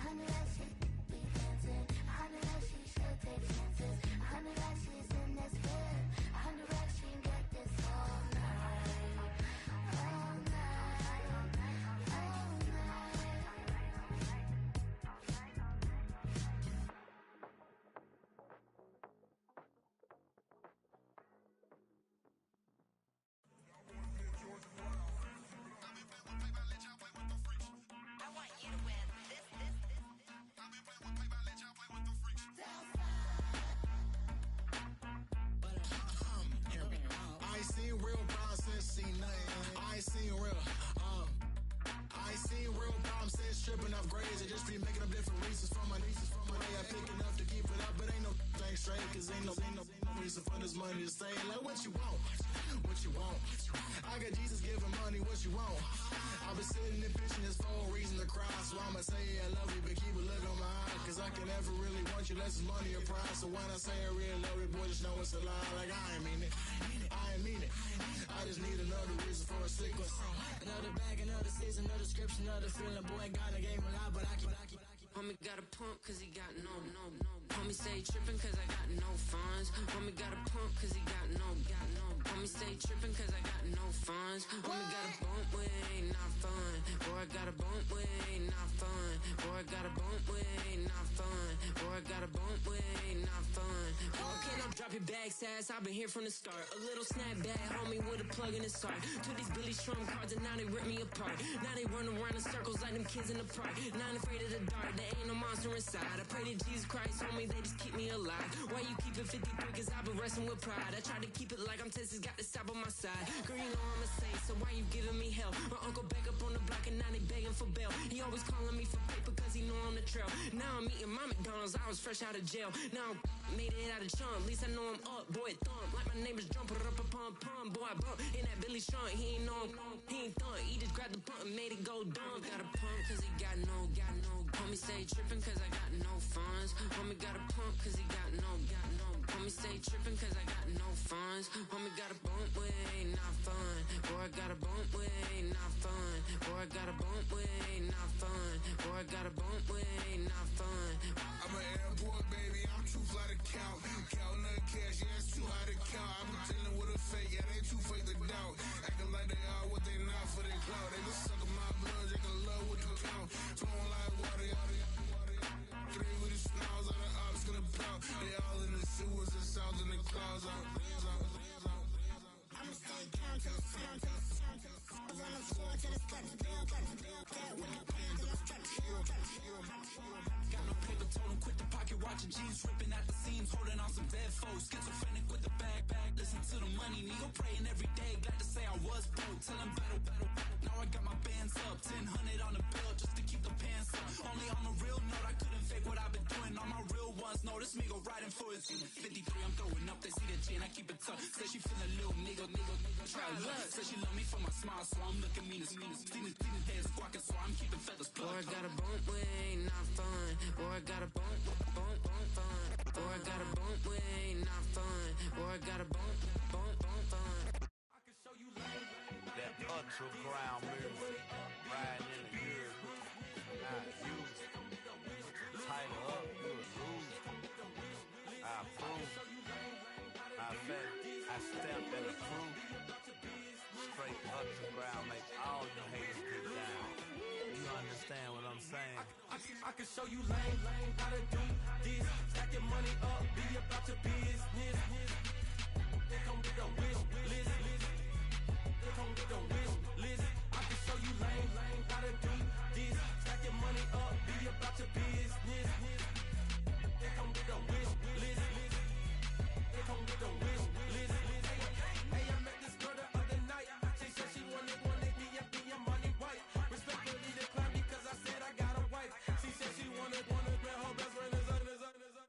100 racks, she be dancing. 100 racks, she should take chances. 100 racks, she's in this bed. 100 racks, she can get this all night. All night. All I want you to win this. I ain't seen real problems since seen nothing. I ain't seen real, I ain't seen real problems since stripping off grades. I just be making up different reasons for my nieces. For my day, I pick enough to keep it up, but ain't no thing straight, cause ain't no reason for this money to stay. Like, what you want? What you want? I got Jesus giving money, what you want? I've been sitting and pitching this for a reason to cry, so I'ma say I love you, but keep a look on my eye, cause I can never really want you unless it's money or prize. So when I say I really love you, boy, just know it's a lie. Like, I ain't mean it. I ain't mean it. I just need another reason for a sequence. Another bag, another season, another description, another feeling. Boy, God, I gave him a lot, but I keep. Homie got a pump cause he got no. Homie stay trippin' cause I got no funds. Homie got a pump cause he got no. Homie stay trippin' cause I got no funds. Homie got a bump with ain't not fun. Boy, I got a bump with ain't not fun. Boy, I got a bump with ain't not fun. Boy, I got a bump with ain't not fun. Boy, can I drop your bag, sass? I've been here from the start. A little snapback, homie, with a plug in his heart. Took these Billy Strum cards and now they rip me apart. Now they run around in circles like them kids in the park. Now I'm afraid of the dark, there ain't no monster inside. I pray to Jesus Christ, homie, they just keep me alive. Why you keep it 53? Cause I've been wrestling with pride. I try to keep it like I'm Texas, got the stop on my side. Girl, you know I'm a saint, so why you giving me hell? My uncle back up on the block and now they begging for bail. He always calling me for paper cause he know I'm the trail. Now I'm eating my McDonald's, I was fresh out of jail. Now I'm made it out of chump, at least I know I'm up, boy, thump. Like my neighbor's jumper up a pump, boy, I bump. In that Billy Strong, he ain't know, he ain't thump. He just grabbed the pump and made it go dumb. Got a pump cause he got no. Homie stay trippin' cause I got no funds. Homie got a pump cause he got no. Homie stay trippin' cause I got no funds. Homie got a bump with ain't not fun. Boy, I got a bump with ain't not fun. Boy, I got a bump with ain't not fun. Boy, I got a bump with ain't not fun. I'm an airport baby, I'm too fly to count. Counting the cash, yeah, it's too high to count. I've been dealing with a fake, yeah, they too fake to doubt. Acting like they are what they not for their clout. They been sucking my blood, they can love what you count. Flowing like water, three with the snows on the ops gonna pout. They all in the sewers and south in the clouds. I'ma stay down to the sound, to the sound, to the sound. On the floor to the steps, build up, that with my hands in the steps. Got no paper, told him quit the pocket watching. G's ripping at the seams, holding on some dead foe. Schizophrenic with the bag. Listen to the money, nigga praying every day. Glad to say I was broke. Tell him battle. Now I got my bands up. 1000 on the bill just to keep the pants up. Only on a real note, I couldn't fake what I've been doing. All my real ones know this nigga riding for his 53. I'm throwing up. They see the chain, I keep it tough. Say she feeling a little nigga. Try to look. Say she love me for my smile, so I'm looking mean as Seen his head squawking, so I'm keeping feathers plucked. Or I got a bump with ain't not fun. Or I got a bump fun. Or I got a bump with ain't not fun. Or I got a bump fun. That underground music, riding in the years, not used. Tighten up, you'll lose. I approve. I bet I stamped and approved. Straight underground, make all you haters get down. You understand what I'm saying? I can show you lame, how to do this. Stack your money up, be about your business. They come with a wish list. They come with a wish list. I can show you lame, how to do this. Stack your money up, be about your business. They come with a wish list. They come with a wish list. Hey, I met this girl the other night. She said she wanted me and be a money white. Respectfully declined because I said I got a wife. She said she wanted me, her best friend is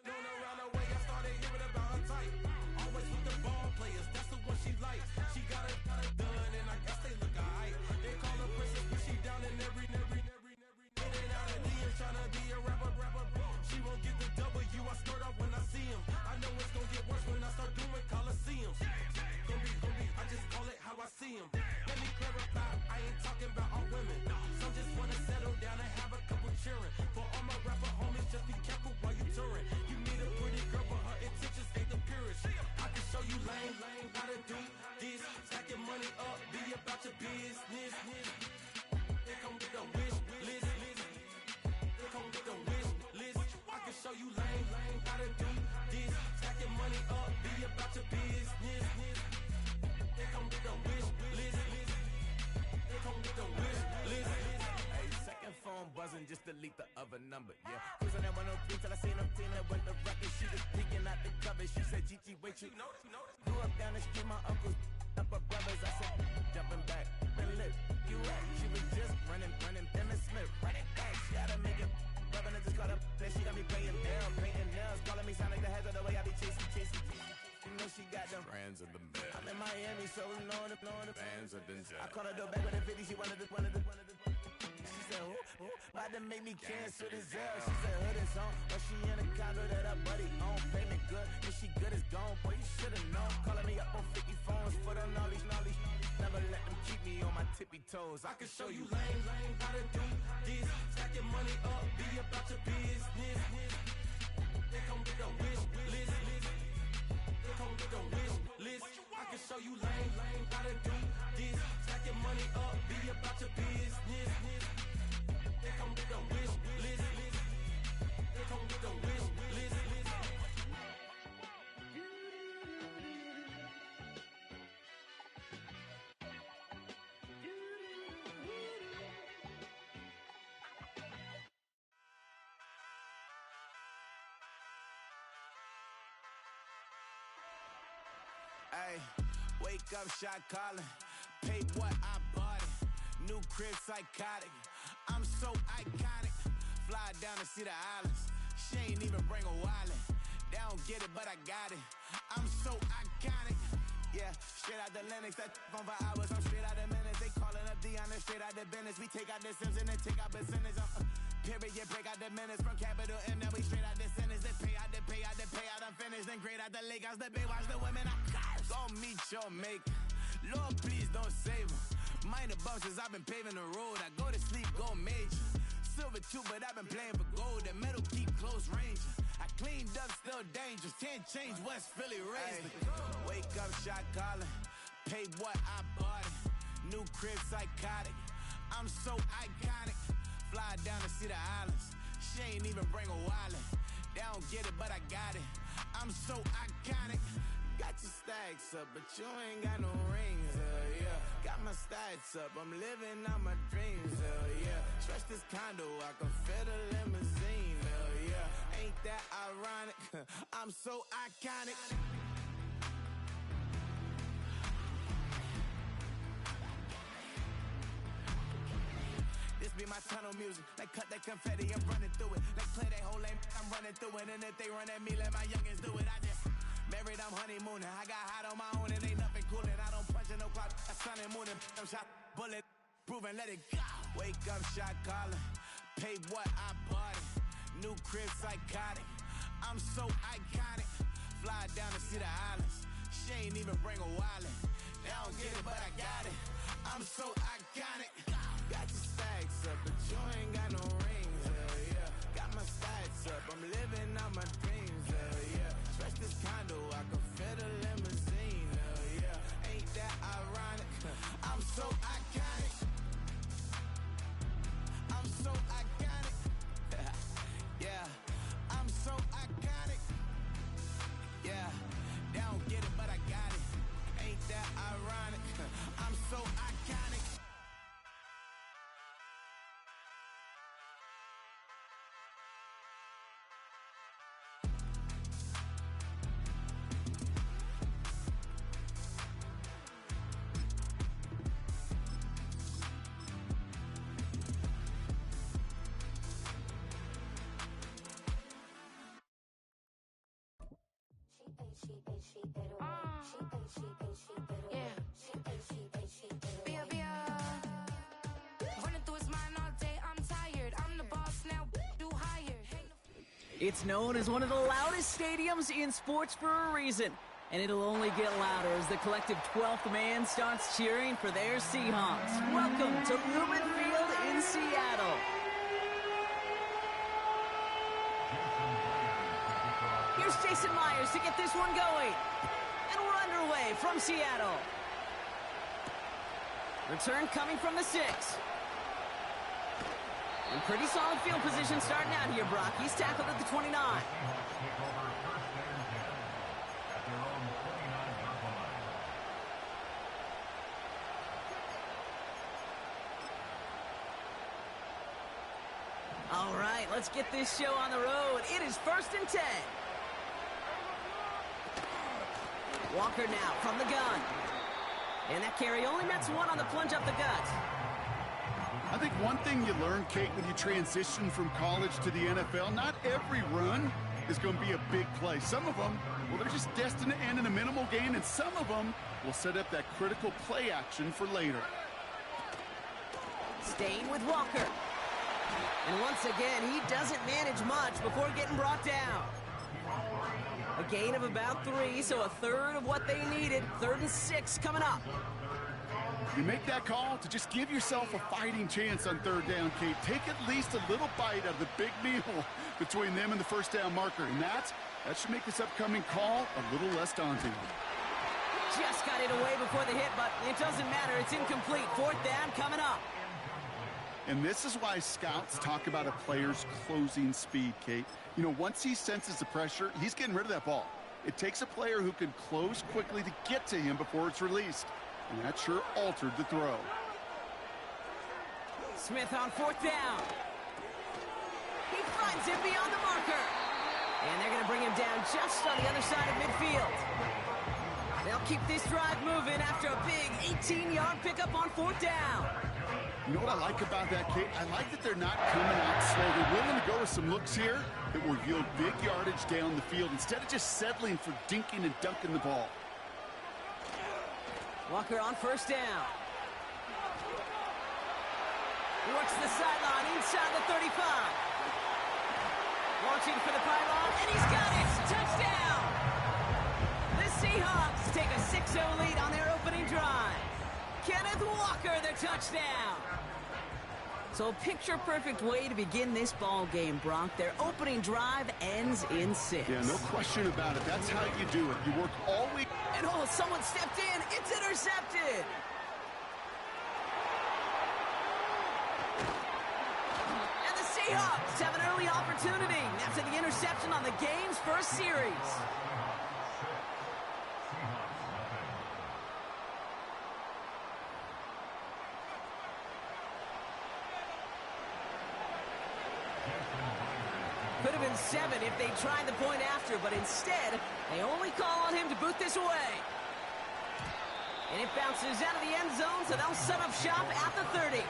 known around the way. I started hearing about her type. Always with the ball players, that's the one she likes. She got it done, and I guess they look alright. They call her princess, but she down in every. In and out of DMs, tryna be a rapper. She won't get the W, I skirt off when I see him. I know it's gonna get worse when I start doing Coliseums. Gonna be, I just call it how I see him. Let me clarify, I ain't talking about all women. Some just wanna settle down and have a couple cheering. For all my rapper homies, just be careful while you touring. You meet a pretty girl, but her intentions ain't the purest. I can show you lame, how to do this. Stack your money up, be about your business. They come with a wish list. They come with a wish list. I can show you lame, how to do this. Stack your money up, be about your business. They come with a wish list. They come with a wish list. Hey, second phone buzzing, just delete the other number, yeah. Cruising at 103 till I seen them feeling with the record. She was peeking out the cover. She said, Gigi, wait, you grew up down the street, my uncles, up her brothers. I said, jumping back, and lit, you at. She was just running, Emmett Smith, running back. She had to make it, rubbing it, just caught up. Then she got me playing down, painting nails, calling me Sonic the Hedgehog, the way I be chasing. You know she got them brands of the bed. I'm in Miami, so knowing the bands of the jet. I called her door back with a 50, she wanted the. She said, who? About to make me cancel this L. She said, hood is on, but she in a condo that her buddy own. Payment good, if she good is gone. Boy, you should've known. Calling me up on 50 phones, foot on all these. Never let them keep me on my tippy toes. I can show you lame, how to do this. Stack your money up, be about your business. They come with a wish list. They come with a wish list. I can show you lame, how to do this. Stack your money up, be about your business. They come with a wish list. They come with a wish list. Hey, wake up, shot calling. Pay what I bought it. New crib, psychotic. I'm so iconic. Fly down to see the islands. She ain't even bring a wallet. They don't get it, but I got it. I'm so iconic. Yeah, straight out the Lennox. That on for hours. I'm straight out the minutes. They calling up Dion, straight out the business. We take out the Sims and then take out percentage. Period, break out the minutes from capital M. Now we straight out the sentence. They pay out. I'm finished. Then grade out the lake house. The bay watch the women. Go meet your maker. Lord, please don't save them. Minor bumps as I've been paving the road. I go to sleep, go major. Silver too, but I've been playing for gold. The metal keep close range. I cleaned up, still dangerous. 10 change, West Philly raised. Wake up, shot calling. Pay what I bought it. New crib, psychotic. I'm so iconic. Fly down to see the islands. She ain't even bring a wallet. They don't get it, but I got it. I'm so iconic. Got your stacks up, but you ain't got no rings, yeah. Got my stats up, I'm living out my dreams, yeah. Stretch this condo, I can fit a limousine, yeah. Ain't that ironic? I'm so iconic. be my tunnel music. Like cut that confetti, I'm running through it. Like play that whole lane, I'm running through it. And if they run at me, let my youngins do it. I just married, I'm honeymooning. I got hot on my own and ain't nothing coolin'. I don't punch in no clock, I sun and moon. I'm shot, bullet, proven, let it go. Wake up, shot calling. Pay what I bought it. New crib, psychotic. I'm so iconic. Fly down to see the islands. She ain't even bring a wallet. They don't get it, but I got it. I'm so iconic. Got your stacks up, but you ain't got no rings. Hell yeah. Got my stacks up. I'm living out my dreams. Hell yeah. Stretch this condo, I can fit a limousine. Hell yeah. Ain't that ironic? I'm so iconic. I'm so iconic. Yeah. I'm so iconic. Yeah. They don't get it, but I got it. Ain't that ironic? I'm so iconic. It's known as one of the loudest stadiums in sports for a reason, and it'll only get louder as the collective 12th man starts cheering for their Seahawks. Welcome to Lumen Field in Seattle. Here's Jason Myers to get this one going. And we're underway from Seattle. Return coming from the 6. And pretty solid field position starting out here, Brock. He's tackled at the 29. All right, let's get this show on the road. It is 1st and 10. Walker now from the gun. And that carry only nets one on the plunge up the gut. I think one thing you learn, Kate, when you transition from college to the NFL, not every run is going to be a big play. Some of them, well, they're just destined to end in a minimal gain, and some of them will set up that critical play action for later. Staying with Walker. And once again, he doesn't manage much before getting brought down. A gain of about 3, so a third of what they needed. 3rd and 6 coming up. You make that call to just give yourself a fighting chance on 3rd down, Kate. Take at least a little bite out of the big meal between them and the 1st down marker. And that should make this upcoming call a little less daunting. Just got it away before the hit, but it doesn't matter. It's incomplete. 4th down coming up. And this is why scouts talk about a player's closing speed, Kate. You know, once he senses the pressure, he's getting rid of that ball. It takes a player who can close quickly to get to him before it's released. And that sure altered the throw. Smith on 4th down. He finds it beyond the marker. And they're going to bring him down just on the other side of midfield. They'll keep this drive moving after a big 18-yard pickup on 4th down. You know what I like about that, Kate? I like that they're not coming out slow. They're willing to go with some looks here that will yield big yardage down the field instead of just settling for dinking and dunking the ball. Walker on 1st down. He works the sideline inside the 35. Launching for the pylon, and he's got it! Touchdown! The Seahawks take a 6-0 lead on their opening drive. Kenneth Walker, the touchdown! So a picture-perfect way to begin this ball game, Brock. Their opening drive ends in 6. Yeah, no question about it. That's how you do it. You work all week. And oh, someone stepped in. It's intercepted. And the Seahawks have an early opportunity after the interception on the game's first series. Could have been 7 if they tried the point after, but instead, they only call on him to boot this away. And it bounces out of the end zone, so they'll set up shop at the 30.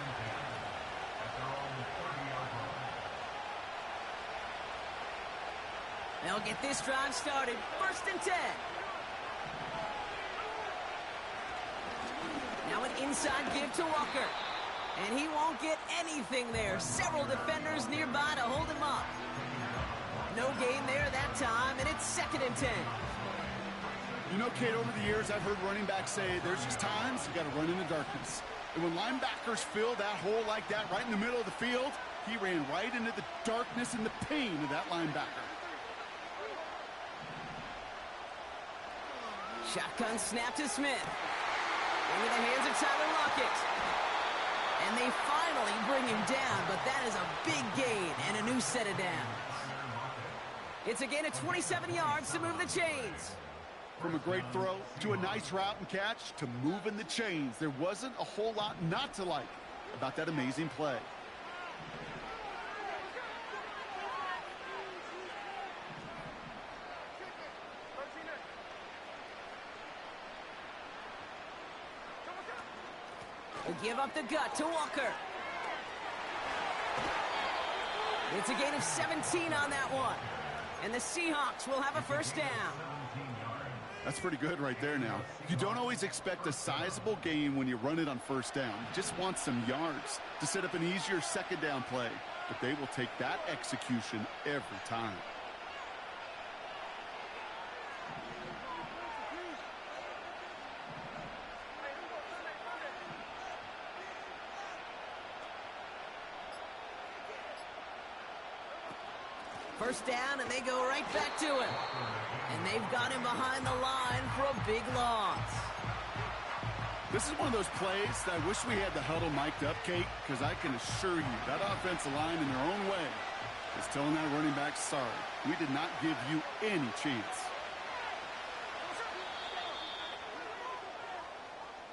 They'll get this drive started. 1st and 10. Now an inside give to Walker. And he won't get anything there. Several defenders nearby to hold him up. No gain there that time, and it's 2nd and 10. You know, Kate, over the years, I've heard running backs say there's just times you got to run in the darkness. And when linebackers fill that hole like that right in the middle of the field, he ran right into the darkness and the pain of that linebacker. Shotgun snap to Smith. Into the hands of Tyler Lockett. And they finally bring him down, but that is a big gain and a new set of downs. It's a gain of 27 yards to move the chains. From a great throw to a nice route and catch to moving the chains, there wasn't a whole lot not to like about that amazing play. They give up the gut to Walker. It's a gain of 17 on that one. And the Seahawks will have a 1st down. That's pretty good right there now. You don't always expect a sizable gain when you run it on 1st down. You just want some yards to set up an easier 2nd down play. But they will take that execution every time. First down, and they go right back to him. And they've got him behind the line for a big loss. This is one of those plays that I wish we had the huddle mic'd up, Kate, because I can assure you that offensive line in their own way is telling that running back, sorry, we did not give you any chance.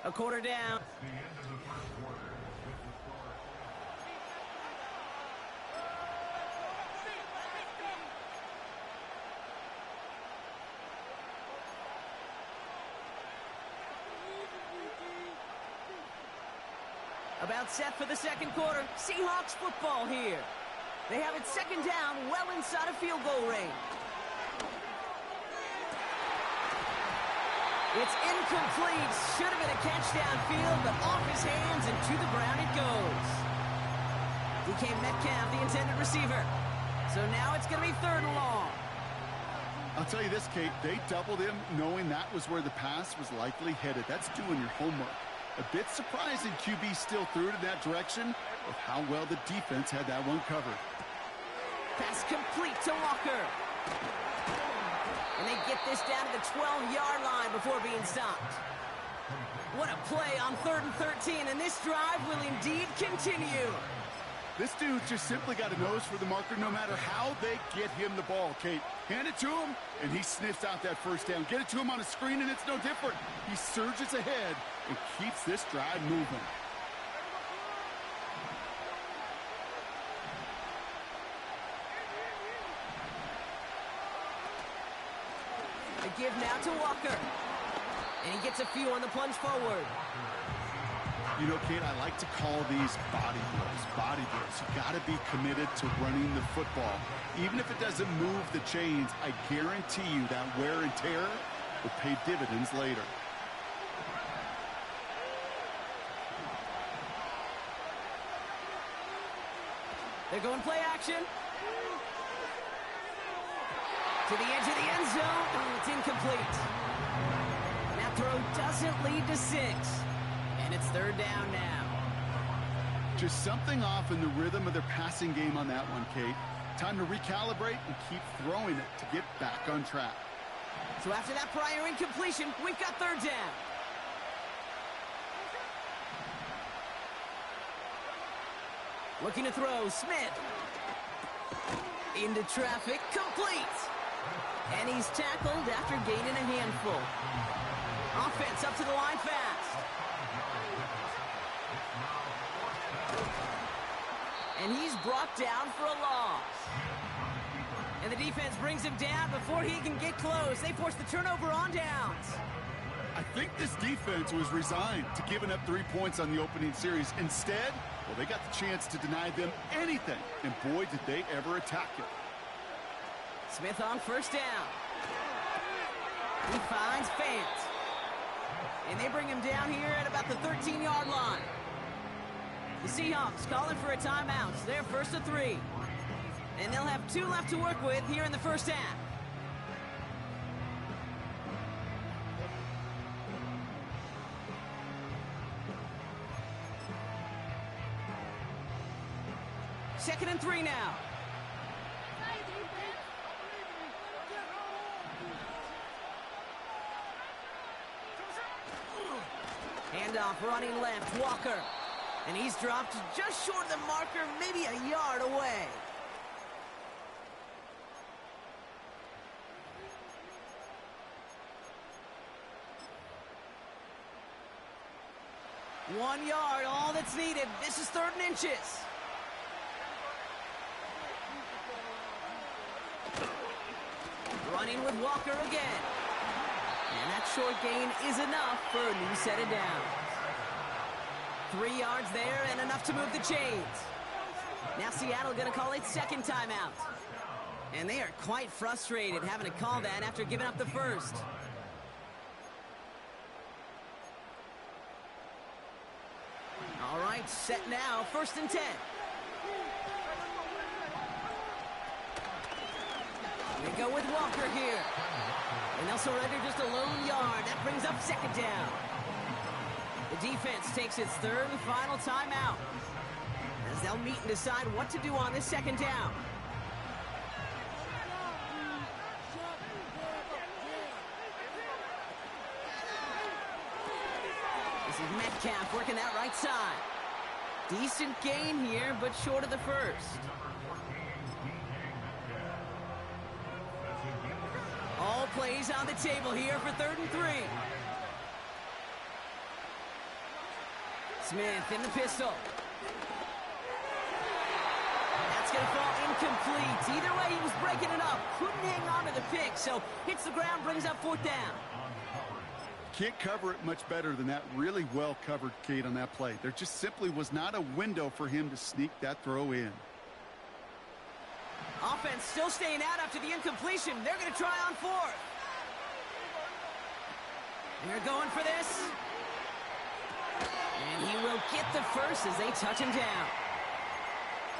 A quarter down. About set for the 2nd quarter. Seahawks football here. They have it 2nd down, well inside of field goal range. It's incomplete. Should have been a catch downfield, but off his hands and to the ground it goes. DK Metcalf, the intended receiver. So now it's going to be 3rd and long. I'll tell you this, Kate, they doubled him knowing that was where the pass was likely headed. That's doing your homework. A bit surprising QB still threw it in that direction with how well the defense had that one covered. Pass complete to Walker. And they get this down to the 12-yard line before being stopped. What a play on 3rd and 13, and this drive will indeed continue. This dude just simply got a nose for the marker no matter how they get him the ball, Kate. Hand it to him, and he sniffs out that 1st down. Get it to him on a screen, and it's no different. He surges ahead and keeps this drive moving. They give now to Walker. And he gets a few on the plunge forward. You know, Kate, I like to call these body blows. Body blows. You got to be committed to running the football. Even if it doesn't move the chains, I guarantee you that wear and tear will pay dividends later. They're going play action. To the edge of the end zone. Oh, it's incomplete. That throw doesn't lead to 6. And it's 3rd down now. Just something off in the rhythm of their passing game on that one, Kate. Time to recalibrate and keep throwing it to get back on track. So after that prior incompletion, we've got 3rd down. Looking to throw, Smith. Into traffic, complete. And he's tackled after gaining a handful. Offense up to the line fast. And he's brought down for a loss. And the defense brings him down before he can get close. They force the turnover on downs. I think this defense was resigned to giving up 3 points on the opening series. Instead, well, they got the chance to deny them anything. And boy, did they ever attack it. Smith on first down. He finds Fant. And they bring him down here at about the 13-yard line. The Seahawks calling for a timeout. They're first and 3. And they'll have 2 left to work with here in the first half. Second and 3 now. Handoff running left, Walker. And he's dropped just short of the marker, maybe a yard away. One yard, all that's needed. This is 3rd and inches. Running with Walker again. And that short gain is enough for a new set of downs. 3 yards there and enough to move the chains. Now Seattle going to call its second timeout. And they are quite frustrated having to call that after giving up the first. All right, set now, 1st and 10. We go with Walker here. And they'll surrender just a lone yard. That brings up 2nd down. The defense takes its 3rd and final timeout as they'll meet and decide what to do on this 2nd down. This is Metcalf working that right side. Decent gain here, but short of the first. All plays on the table here for 3rd and 3. Smith in the pistol. That's going to fall incomplete. Either way, he was breaking it up. Couldn't hang on to the pick, so hits the ground, brings up 4th down. Can't cover it much better than that. Really well covered, Kate, on that play. There just simply was not a window for him to sneak that throw in. Offense still staying out after the incompletion. They're going to try on 4th. They're going for this. And he will get the first as they touch him down.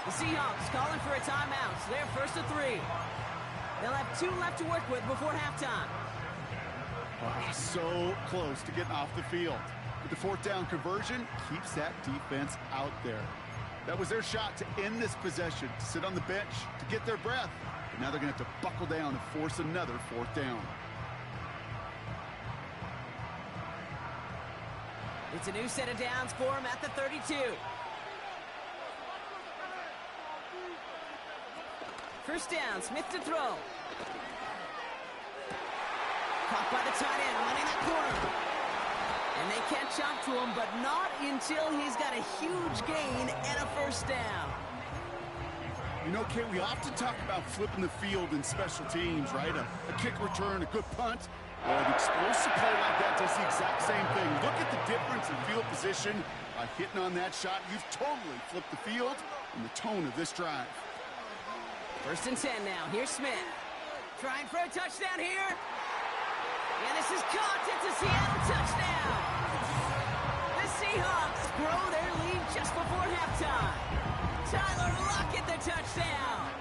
The Seahawks calling for a timeout. So they're 1st and 3. They'll have 2 left to work with before halftime. Oh, so close to getting off the field. But the 4th down conversion keeps that defense out there. That was their shot to end this possession, to sit on the bench, to get their breath. But now they're going to have to buckle down and force another 4th down. It's a new set of downs for him at the 32. First down, Smith to throw. Caught by the tight end, running that corner. And they catch up to him, but not until he's got a huge gain and a 1st down. You know, Kate, we often talk about flipping the field in special teams, right? A kick return, a good punt. An explosive play like that does the exact same thing. Look at the difference in field position. By hitting on that shot, you've totally flipped the field and the tone of this drive. 1st and 10 now. Here's Smith. Trying for a touchdown here. And this is caught. It's a Seattle touchdown. The Seahawks grow their lead just before halftime. Tyler Lockett the touchdown.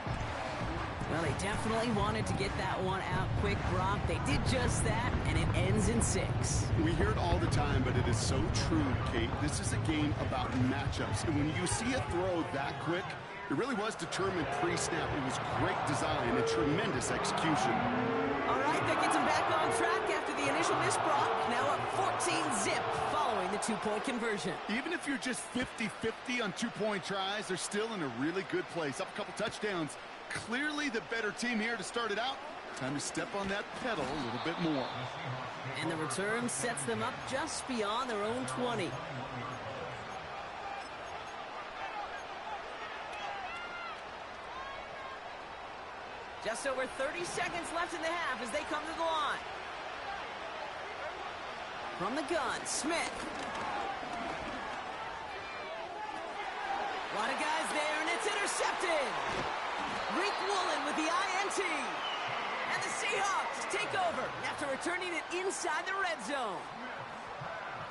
Well, they definitely wanted to get that one out quick, Brock. They did just that, and it ends in 6. We hear it all the time, but it is so true, Kate. This is a game about matchups. And when you see a throw that quick, it really was determined pre-snap. It was great design and tremendous execution. All right, that gets him back on track after the initial miss, Brock. Now up 14-zip following the 2-point conversion. Even if you're just 50-50 on 2-point tries, they're still in a really good place. Up a couple touchdowns. Clearly the better team here to start it out. Time to step on that pedal a little bit more. And the return sets them up just beyond their own 20. Just over 30 seconds left in the half as they come to the line. From the gun, Smith. A lot of guys there, and it's intercepted. Reek Woolen with the INT. And the Seahawks take over after returning it inside the red zone.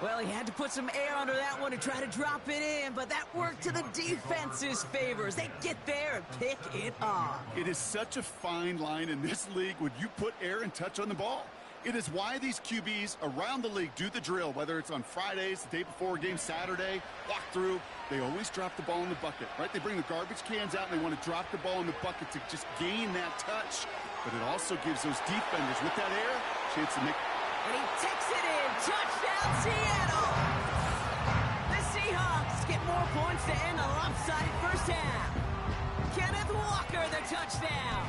Well, he had to put some air under that one to try to drop it in, but that worked to the defense's favors. They get there and pick it off. It is such a fine line in this league when you put air and touch on the ball. It is why these QBs around the league do the drill, whether it's on Fridays, the day before a game, Saturday, walk through. They always drop the ball in the bucket, right? They bring the garbage cans out and they want to drop the ball in the bucket to just gain that touch. But it also gives those defenders with that air a chance to make. And he takes it in. Touchdown, Seattle! The Seahawks get more points to end the lopsided first half. Kenneth Walker, the touchdown.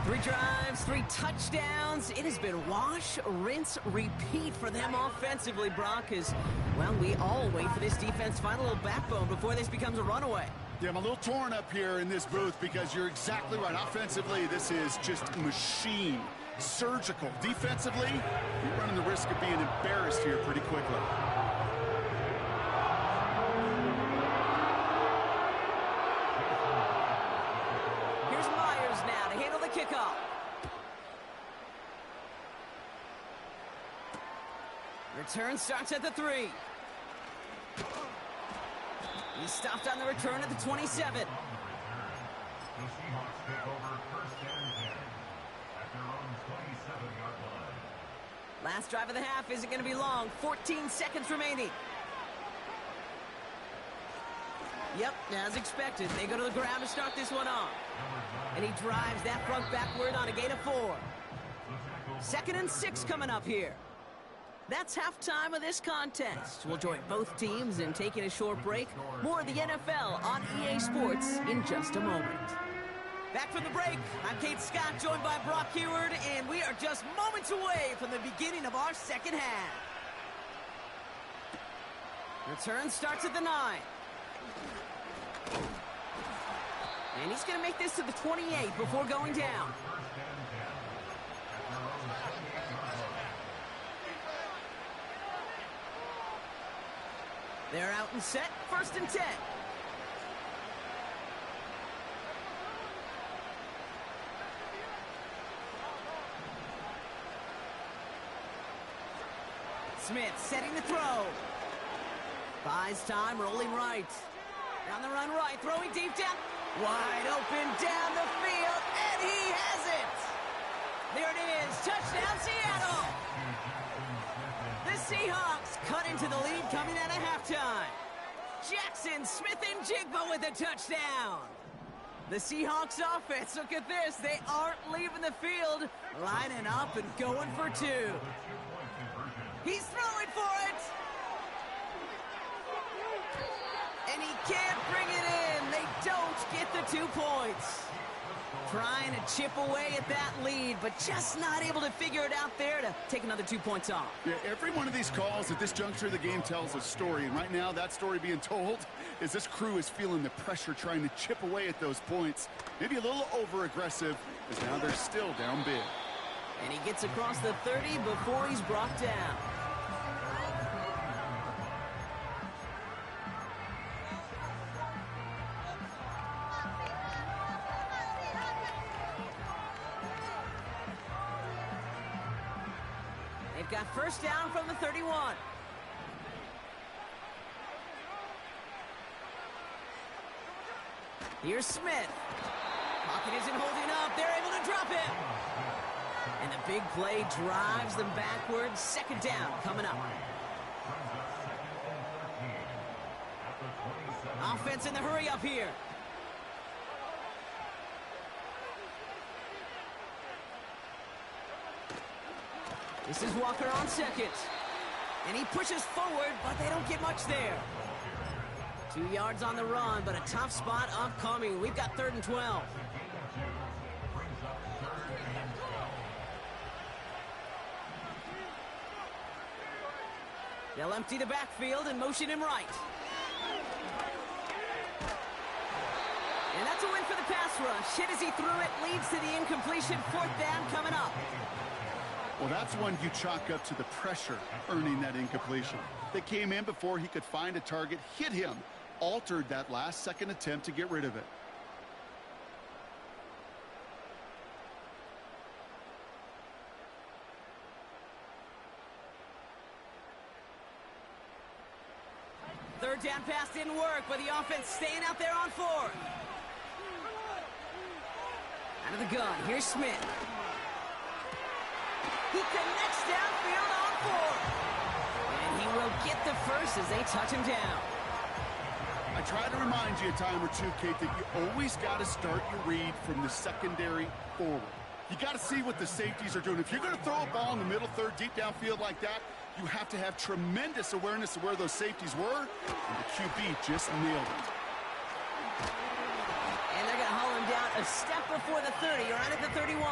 3 drives, 3 touchdowns. It has been wash, rinse, repeat for them offensively, Brock, as, well, we all wait for this defense to find a little backbone before this becomes a runaway. Yeah, I'm a little torn up here in this booth because you're exactly right. Offensively, this is just machine. Surgical. Defensively, you're running the risk of being embarrassed here pretty quickly. Here's Myers now to handle the kickoff. Return starts at the 3. He's stopped on the return at the 27. The Seahawks take over first and 10 at their own 27-yard line. Last drive of the half isn't going to be long. 14 seconds remaining. Yep, as expected. They go to the ground to start this one off. And he drives that front backward on a gain of 4. 2nd and 6 coming up here. That's halftime of this contest. We'll join both teams in taking a short break. More of the NFL on EA Sports in just a moment. Back from the break, I'm Kate Scott, joined by Brock Heward, and we are just moments away from the beginning of our second half. Return starts at the 9. And he's going to make this to the 28 before going down. They're out and set, 1st and 10. Smith setting the throw. Buys time, rolling right. On the run right, throwing deep down. Wide open down the field, and he has it! There it is, touchdown Seattle! The Seahawks cut into the lead coming out of halftime. Jackson, Smith, and Jigba with a touchdown. The Seahawks offense, look at this. They aren't leaving the field, lining up and going for 2. He's throwing for it. And he can't bring it in. They don't get the 2 points. Trying to chip away at that lead, but just not able to figure it out there to take another 2 points off. Yeah, every one of these calls at this juncture of the game tells a story, and right now that story being told is this crew is feeling the pressure trying to chip away at those points. Maybe a little over-aggressive, as now they're still down big. And he gets across the 30 before he's brought down. They've got first down from the 31. Here's Smith. Pocket isn't holding up. They're able to drop him. And the big play drives them backwards. 2nd down coming up. Offense in the hurry up here. This is Walker on 2nd. And he pushes forward, but they don't get much there. 2 yards on the run, but a tough spot upcoming. We've got 3rd and 12. They'll empty the backfield and motion him right. And that's a win for the pass rush. Hit as he threw it, leads to the incompletion. 4th down coming up. Well, that's one you chalk up to the pressure earning that incompletion. They came in before he could find a target, hit him, altered that last-second attempt to get rid of it. Third down pass didn't work, but the offense staying out there on fourth. Out of the gun, here's Smith. He connects downfield on fourth. And he will get the first as they touch him down. I try to remind you a time or two, Kate, that you always got to start your read from the secondary forward. You got to see what the safeties are doing. If you're going to throw a ball in the middle third, deep downfield like that, you have to have tremendous awareness of where those safeties were, and the QB just nailed it. And they're going to haul him down a step before the 30, right at the 31.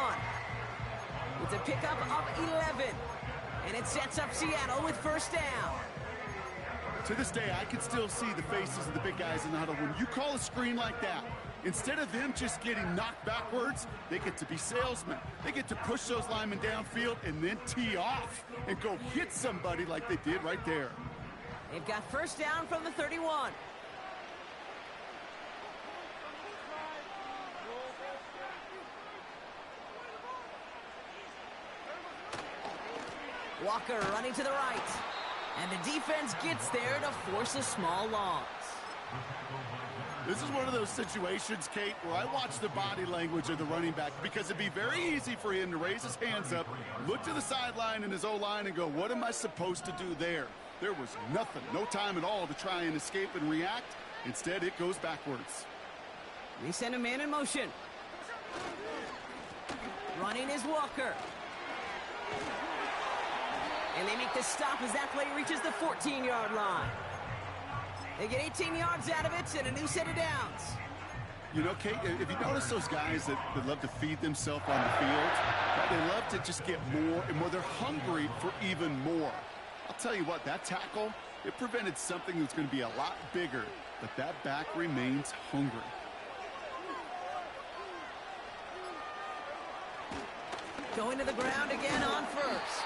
It's a pickup of 11, and it sets up Seattle with first down. To this day, I can still see the faces of the big guys in the huddle. When you call a screen like that, instead of them just getting knocked backwards, they get to be salesmen. They get to push those linemen downfield and then tee off and go hit somebody like they did right there. They've got first down from the 31. Walker running to the right. And the defense gets there to force a small loss. This is one of those situations, Kate, where I watch the body language of the running back because it'd be very easy for him to raise his hands up, look to the sideline in his O-line and go, what am I supposed to do there? There was nothing, no time at all to try and escape and react. Instead, it goes backwards. They send a man in motion. Running is Walker. And they make the stop as that play reaches the 14-yard line. They get 18 yards out of it and a new set of downs. You know, Kate, if you notice those guys that love to feed themselves on the field, they love to just get more and more. They're hungry for even more. I'll tell you what, that tackle, it prevented something that's going to be a lot bigger, but that back remains hungry. Going to the ground again on first.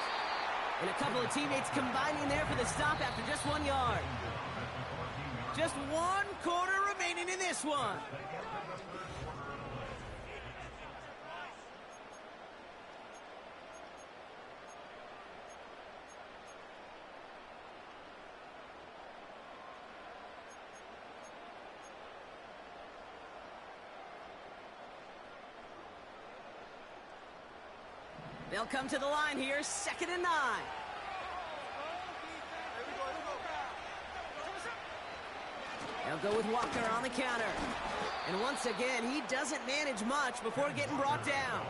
And a couple of teammates combining there for the stop after just 1 yard. Just 1 quarter remaining in this one. They'll come to the line here, 2nd and 9. They'll go with Walker on the counter. And once again, he doesn't manage much before getting brought down.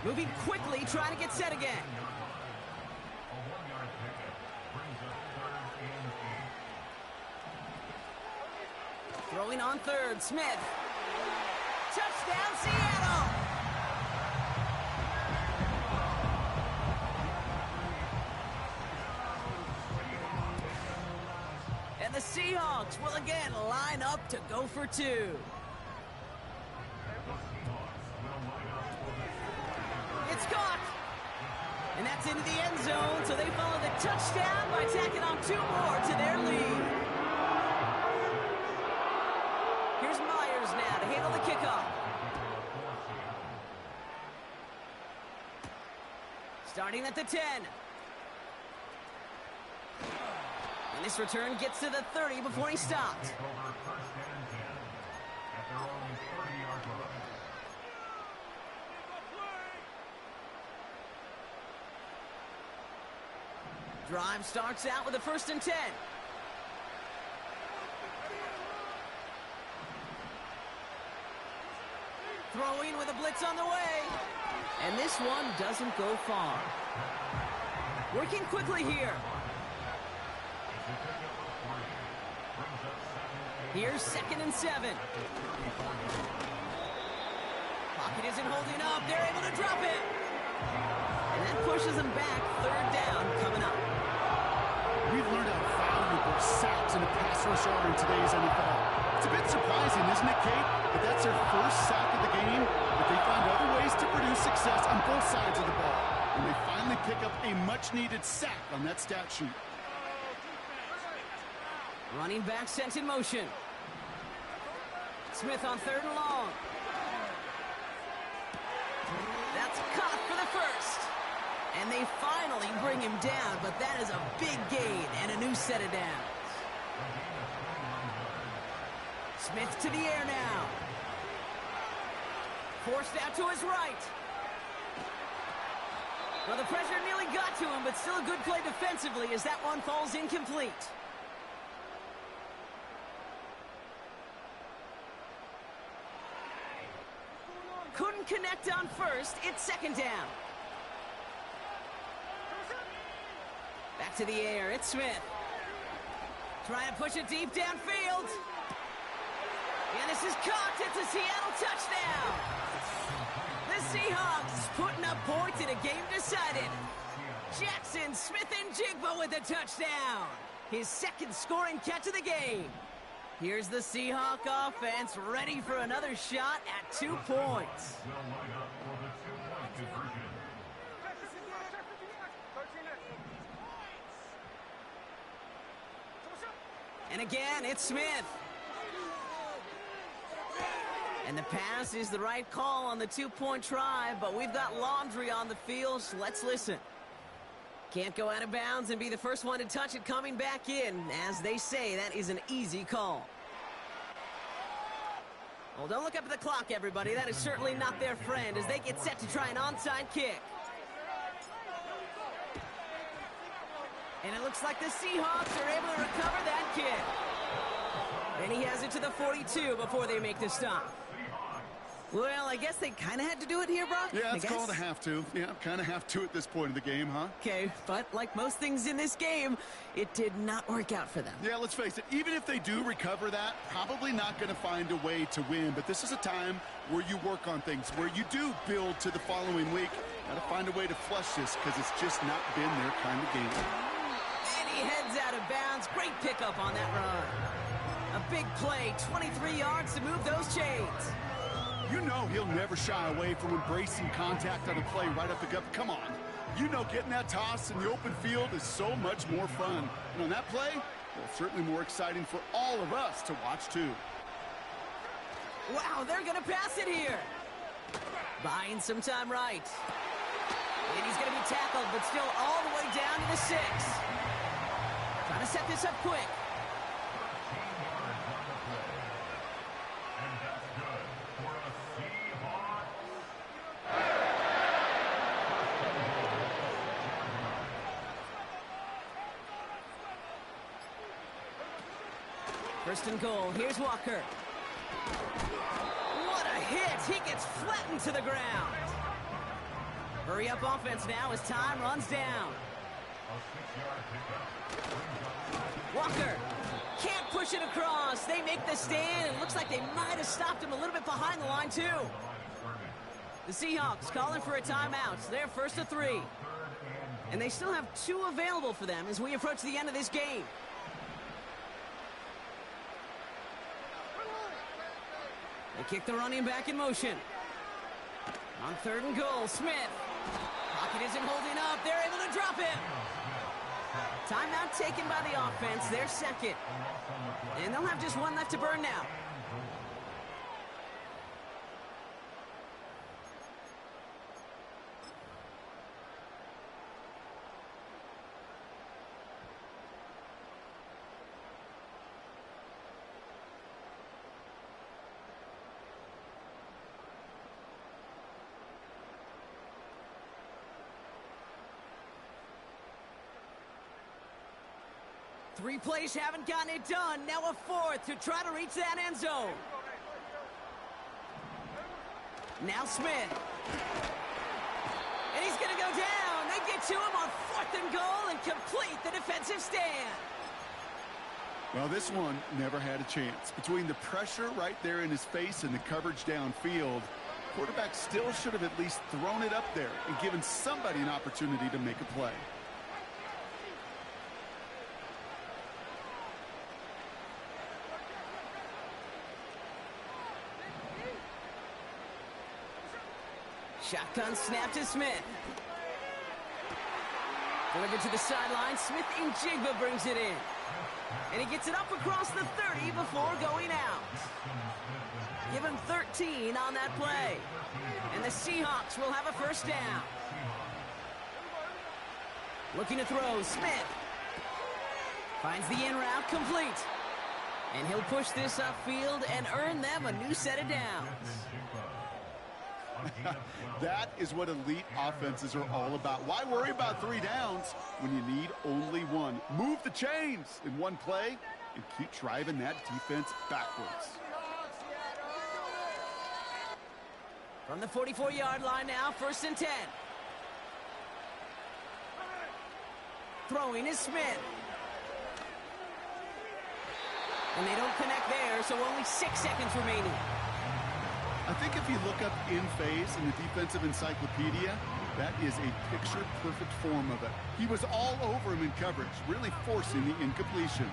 Moving quickly, trying to get set again. Throwing on third, Smith. Touchdown, Seattle! And the Seahawks will again line up to go for 2. It's caught! And that's into the end zone, so they follow the touchdown by tacking on 2 more to their lead. Here's Myers now to handle the kickoff. Starting at the 10. And this return gets to the 30 before he stopped. Drive starts out with a 1st and 10. Throwing with a blitz on the way. And this one doesn't go far. Working quickly here. Here's 2nd and 7. Pocket isn't holding up. They're able to drop it. And that pushes them back. 3rd down coming up. We've learned how valuable sacks in a pass rush are in today's NFL. It's a bit surprising, isn't it, Kate? That that's their first sack of the game, but they find other ways to produce success on both sides of the ball. And they finally pick up a much-needed sack on that stat sheet. Running back sent in motion. Smith on 3rd and long. That's caught for the first. And they finally bring him down, but that is a big gain and a new set of downs. Smith to the air now. Forced out to his right. Well, the pressure nearly got to him, but still a good play defensively as that one falls incomplete. Couldn't connect on first. It's second down. Back to the air. It's Smith. Trying to push it deep downfield. And this is caught. It's a Seattle touchdown. The Seahawks putting up points in a game decided. Jackson Smith-Njigba with a touchdown. His second scoring catch of the game. Here's the Seahawk offense ready for another shot at 2 points. And again, it's Smith. And the pass is the right call on the 2-point try, but we've got laundry on the field, so let's listen. Can't go out of bounds and be the first one to touch it coming back in. As they say, that is an easy call. Well, don't look up at the clock, everybody. That is certainly not their friend as they get set to try an onside kick. And it looks like the Seahawks are able to recover that kick. And he has it to the 42 before they make the stop. Well, I guess they kind of had to do it here, Brock. Yeah, it's called a have to. Yeah, kind of have to at this point in the game, huh? Okay, but like most things in this game, it did not work out for them. Yeah, let's face it, even if they do recover that, probably not going to find a way to win. But this is a time where you work on things, where you do build to the following week. Got to find a way to flush this because it's just not been their kind of game. And he heads out of bounds. Great pickup on that run. A big play, 23 yards to move those chains. You know he'll never shy away from embracing contact on a play right up the gut. Come on. You know getting that toss in the open field is so much more fun. And on that play, well, certainly more exciting for all of us to watch, too. Wow, they're going to pass it here. Buying some time right. And he's going to be tackled, but still all the way down to the 6. Trying to set this up quick. First and goal. Here's Walker. What a hit. He gets flattened to the ground. Hurry up offense now as time runs down. Walker can't push it across. They make the stand. It looks like they might have stopped him a little bit behind the line, too. The Seahawks calling for a timeout. They're first to 3. And they still have 2 available for them as we approach the end of this game. They kick the running back in motion. On 3rd and goal, Smith. Pocket isn't holding up. They're able to drop him. Timeout taken by the offense. They're second. And they'll have just 1 left to burn now. Three plays haven't gotten it done. Now a 4th to try to reach that end zone. Now Smith. And he's going to go down. They get to him on 4th and goal and complete the defensive stand. Well, this one never had a chance. Between the pressure right there in his face and the coverage downfield, quarterback still should have at least thrown it up there and given somebody an opportunity to make a play. Shotgun snap to Smith. Delivered to the sideline. Smith-Njigba brings it in. And he gets it up across the 30 before going out. Give him 13 on that play. And the Seahawks will have a first down. Looking to throw, Smith. Finds the in route complete. And he'll push this upfield and earn them a new set of downs. That is what elite offenses are all about. Why worry about 3 downs when you need only 1? Move the chains in one play and keep driving that defense backwards. From the 44-yard line now, 1st and 10. Throwing is Smith. And they don't connect there, so only 6 seconds remaining. I think if you look up in phase in the defensive encyclopedia, that is a picture-perfect form of it. He was all over him in coverage, really forcing the incompletion.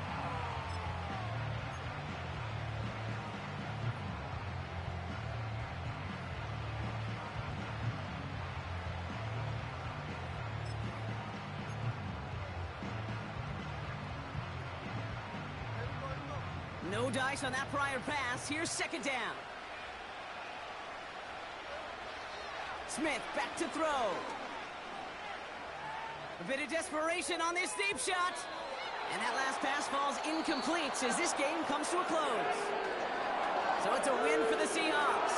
No dice on that prior pass. Here's 2nd down. Smith back to throw. A bit of desperation on this deep shot. And that last pass falls incomplete as this game comes to a close. So it's a win for the Seahawks.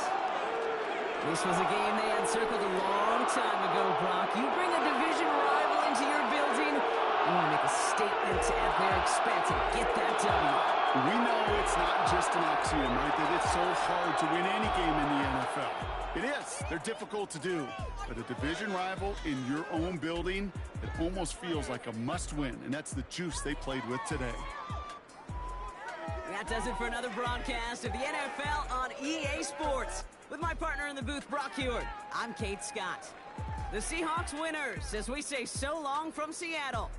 This was a game they had circled a long time ago, Brock. You bring a division rival into your building, you want to make a statement at their expense and get that W. We know it's not just an axiom, right, that it's so hard to win any game in the NFL. It is. They're difficult to do. But a division rival in your own building, it almost feels like a must-win, and that's the juice they played with today. That does it for another broadcast of the NFL on EA Sports. With my partner in the booth, Brock Heward, I'm Kate Scott. The Seahawks winners, as we say so long from Seattle.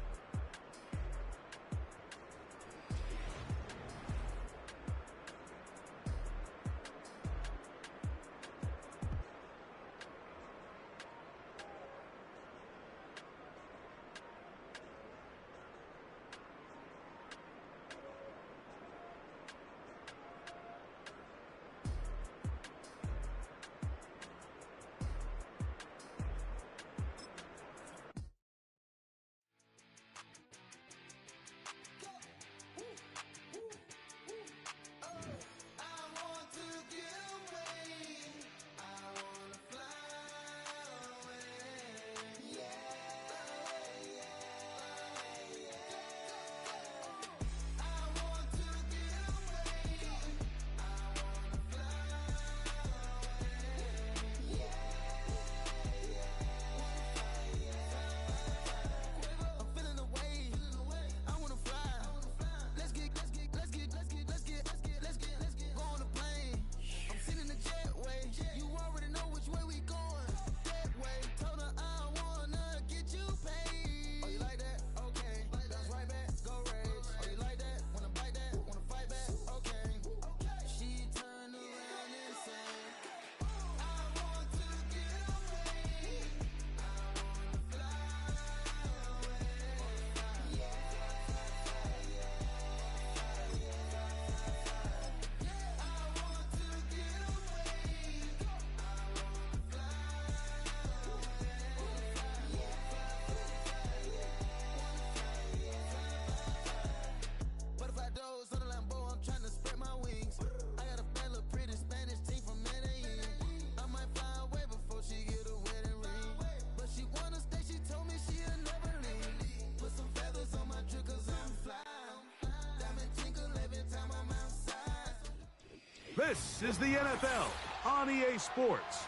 This is the NFL on EA Sports.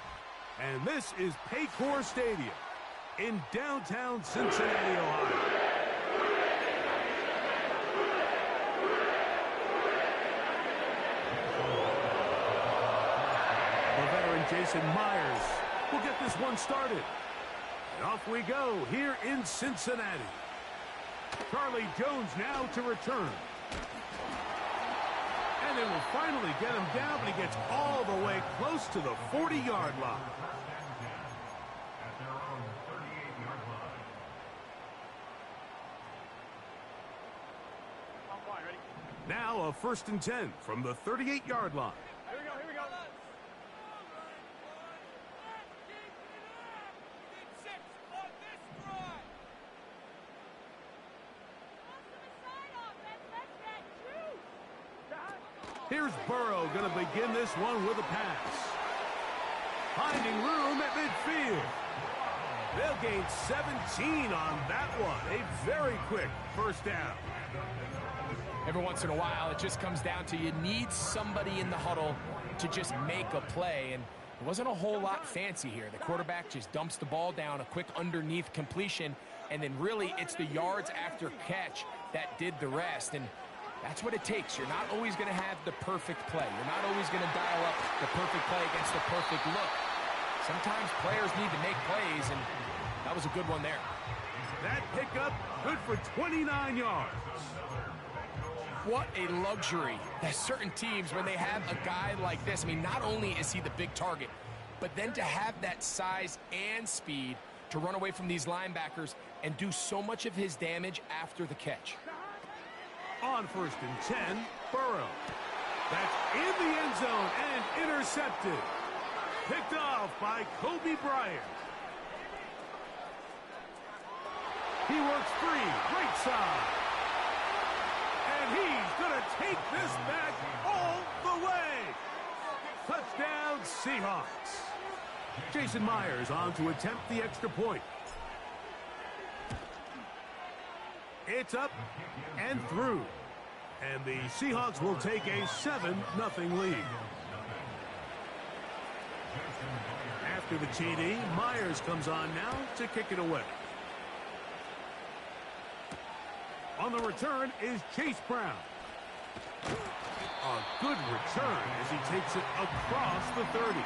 And this is Paycor Stadium in downtown Cincinnati, Ohio. The veteran Jason Myers will get this one started. And off we go here in Cincinnati. Charlie Jones now to return. And they will finally get him down, but he gets all the way close to the 40-yard line. At their own 38-yard line. Now a 1st and 10 from the 38-yard line. Here we go, here we go. Here's Burrow going to begin this one with a pass. Finding room at midfield. They'll gain 17 on that one. A very quick first down. Every once in a while, it just comes down to you need somebody in the huddle to just make a play, and it wasn't a whole lot fancy here. The quarterback just dumps the ball down, a quick underneath completion, and then really it's the yards after catch that did the rest, and that's what it takes. You're not always going to have the perfect play. You're not always going to dial up the perfect play against the perfect look. Sometimes players need to make plays, and that was a good one there. That pickup, good for 29 yards. What a luxury that certain teams, when they have a guy like this, I mean, not only is he the big target, but then to have that size and speed to run away from these linebackers and do so much of his damage after the catch. On 1st and 10, Burrow. That's in the end zone and intercepted. Picked off by Kobe Bryant. He works free, right side. And he's going to take this back all the way. Touchdown, Seahawks. Jason Myers on to attempt the extra point. It's up and through. And the Seahawks will take a 7-0 lead. After the TD, Myers comes on now to kick it away. On the return is Chase Brown. A good return as he takes it across the 30.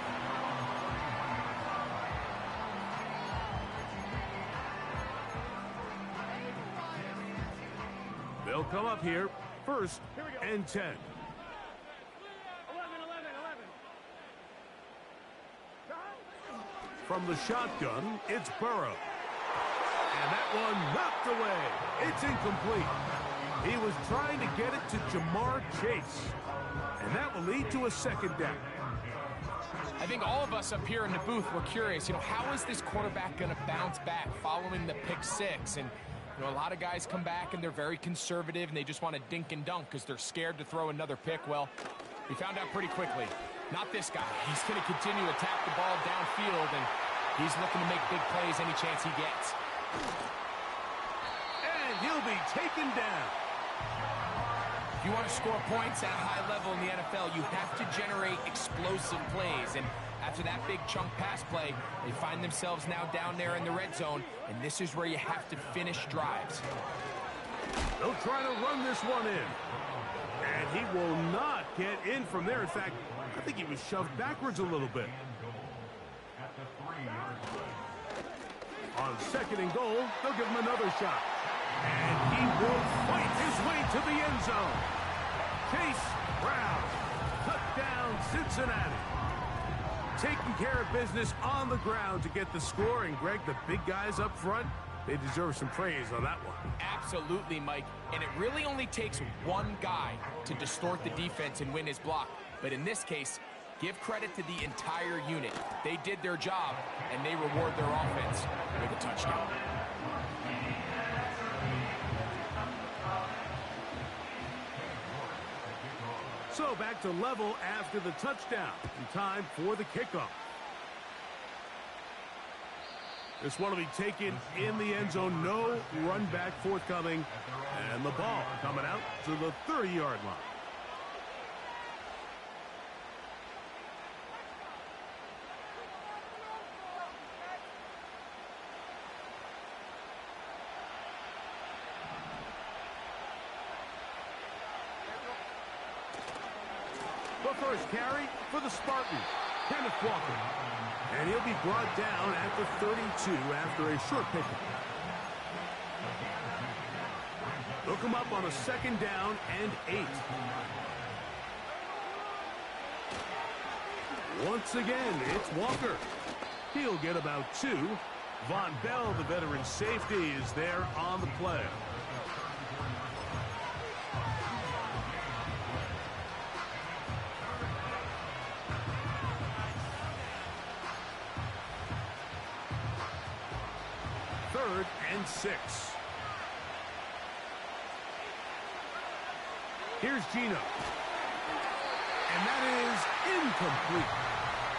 They'll come up here, 1st and 10. 11. From the shotgun, it's Burrow. And that one knocked away. It's incomplete. He was trying to get it to Jamar Chase. And that will lead to a 2nd down. I think all of us up here in the booth were curious, how is this quarterback going to bounce back following the pick 6? And a lot of guys come back and they're very conservative and they just want to dink and dunk because they're scared to throw another pick. Well, we found out pretty quickly. Not this guy. He's going to continue to attack the ball downfield, and he's looking to make big plays any chance he gets. And he'll be taken down. If you want to score points at a high level in the NFL, you have to generate explosive plays. And after that big chunk pass play, they find themselves now down there in the red zone, and this is where you have to finish drives. They'll try to run this one in. And he will not get in from there. In fact, I think he was shoved backwards a little bit. On 2nd and goal, they'll give him another shot. And he will fight his way to the end zone. Chase Brown, touchdown Cincinnati. Taking care of business on the ground to get the score. And Greg, the big guys up front, they deserve some praise on that one. Absolutely, Mike. And it really only takes one guy to distort the defense and win his block. But in this case, give credit to the entire unit. They did their job, and they reward their offense with a touchdown. So back to level after the touchdown. In time for the kickoff. This one will be taken in the end zone. No run back forthcoming. And the ball coming out to the 30-yard line. The first carry for the Spartans, Kenneth Walker. And he'll be brought down at the 32 after a short pickup. They'll come up on a 2nd down and 8. Once again, it's Walker. He'll get about 2. Von Bell, the veteran safety, is there on the play. Third and 6. Here's Gino. And that is incomplete.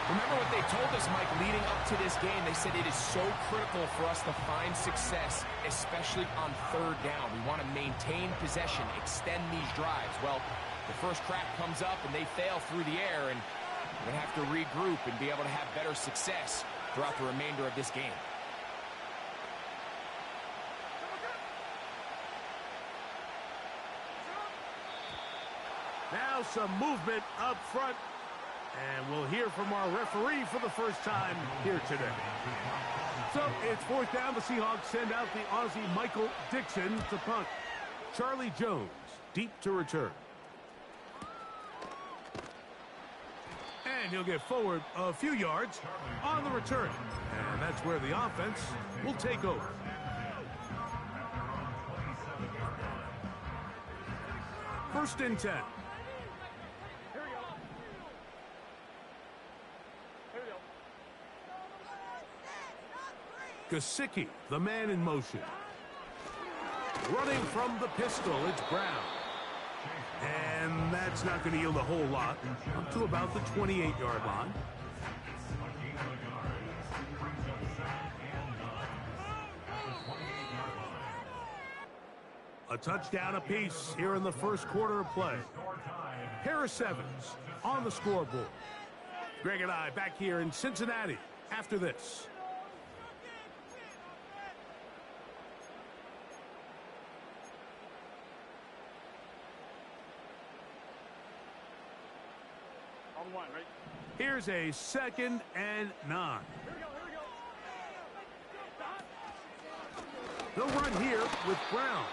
Remember what they told us, Mike, leading up to this game. They said it is so critical for us to find success, especially on third down. We want to maintain possession, extend these drives. Well, the first crack comes up and they fail through the air, and we're going to have to regroup and be able to have better success throughout the remainder of this game. Now some movement up front. And we'll hear from our referee for the first time here today. So it's fourth down. The Seahawks send out the Aussie Michael Dixon to punt. Charlie Jones deep to return. And he'll get forward a few yards on the return. And that's where the offense will take over. First and 10. Gesicki, the man in motion. Running from the pistol, it's Brown. And that's not going to yield a whole lot. Up to about the 28-yard line. A touchdown apiece here in the first quarter of play. Harris Evans on the scoreboard. Greg and I back here in Cincinnati after this. Here's a 2nd and 9. They'll run here with Brown.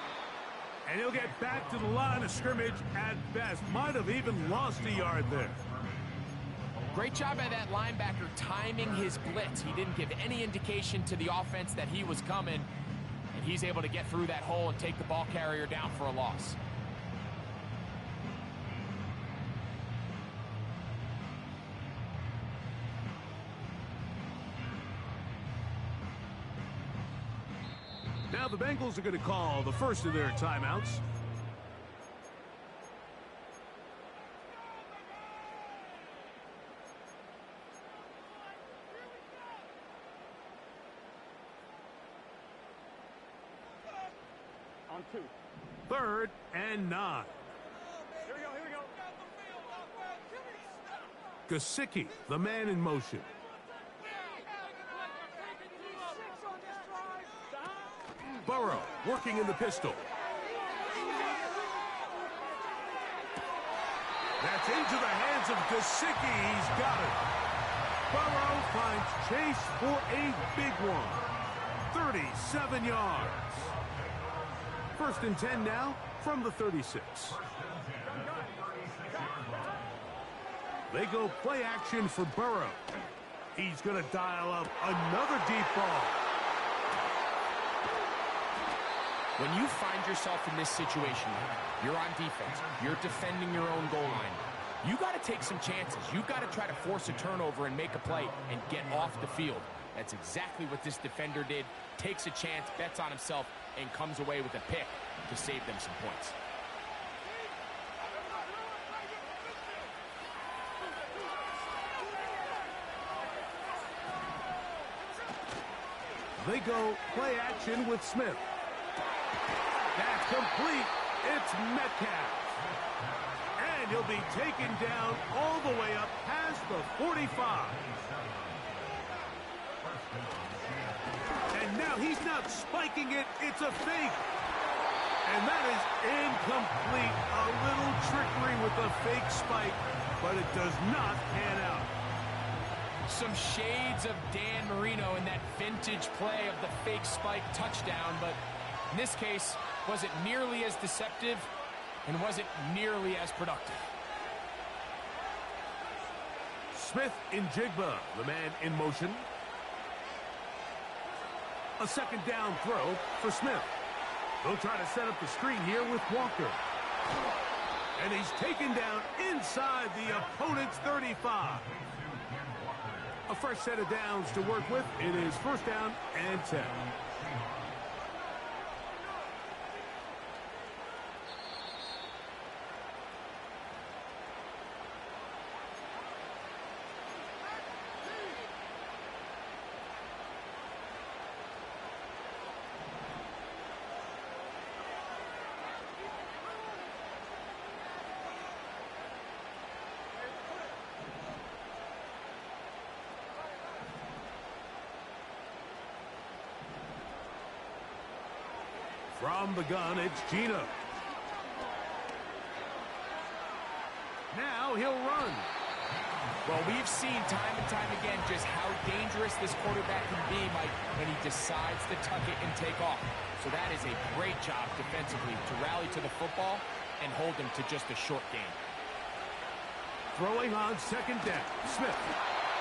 And he'll get back to the line of scrimmage at best. Might have even lost a yard there. Great job by that linebacker timing his blitz. He didn't give any indication to the offense that he was coming. And he's able to get through that hole and take the ball carrier down for a loss. Now the Bengals are going to call the first of their timeouts. On 2. 3rd and 9. Here we go. Gesicki, the man in motion. Burrow working in the pistol. That's into the hands of Gesicki. He's got it. Burrow finds Chase for a big one. 37 yards. First and 10 now from the 36. They go play action for Burrow. He's going to dial up another deep ball. When you find yourself in this situation, you're on defense, you're defending your own goal line, you got to take some chances. You've got to try to force a turnover and make a play and get off the field. That's exactly what this defender did. Takes a chance, bets on himself, and comes away with a pick to save them some points. They go play action with Smith. That's complete. It's Metcalf. And he'll be taken down all the way up past the 45. And now he's not spiking it. It's a fake. And that is incomplete. A little trickery with the fake spike, but it does not pan out. Some shades of Dan Marino in that vintage play of the fake spike touchdown, but in this case, wasn't nearly as deceptive and wasn't nearly as productive. Smith in Jigba, the man in motion. A second down throw for Smith. They'll try to set up the screen here with Walker. And he's taken down inside the opponent's 35. A fresh set of downs to work with. It is first down and 10. From the gun, it's Gino. Now he'll run. Well, we've seen time and time again just how dangerous this quarterback can be, Mike, when he decides to tuck it and take off. So that is a great job defensively to rally to the football and hold him to just a short game. Throwing on second down, Smith.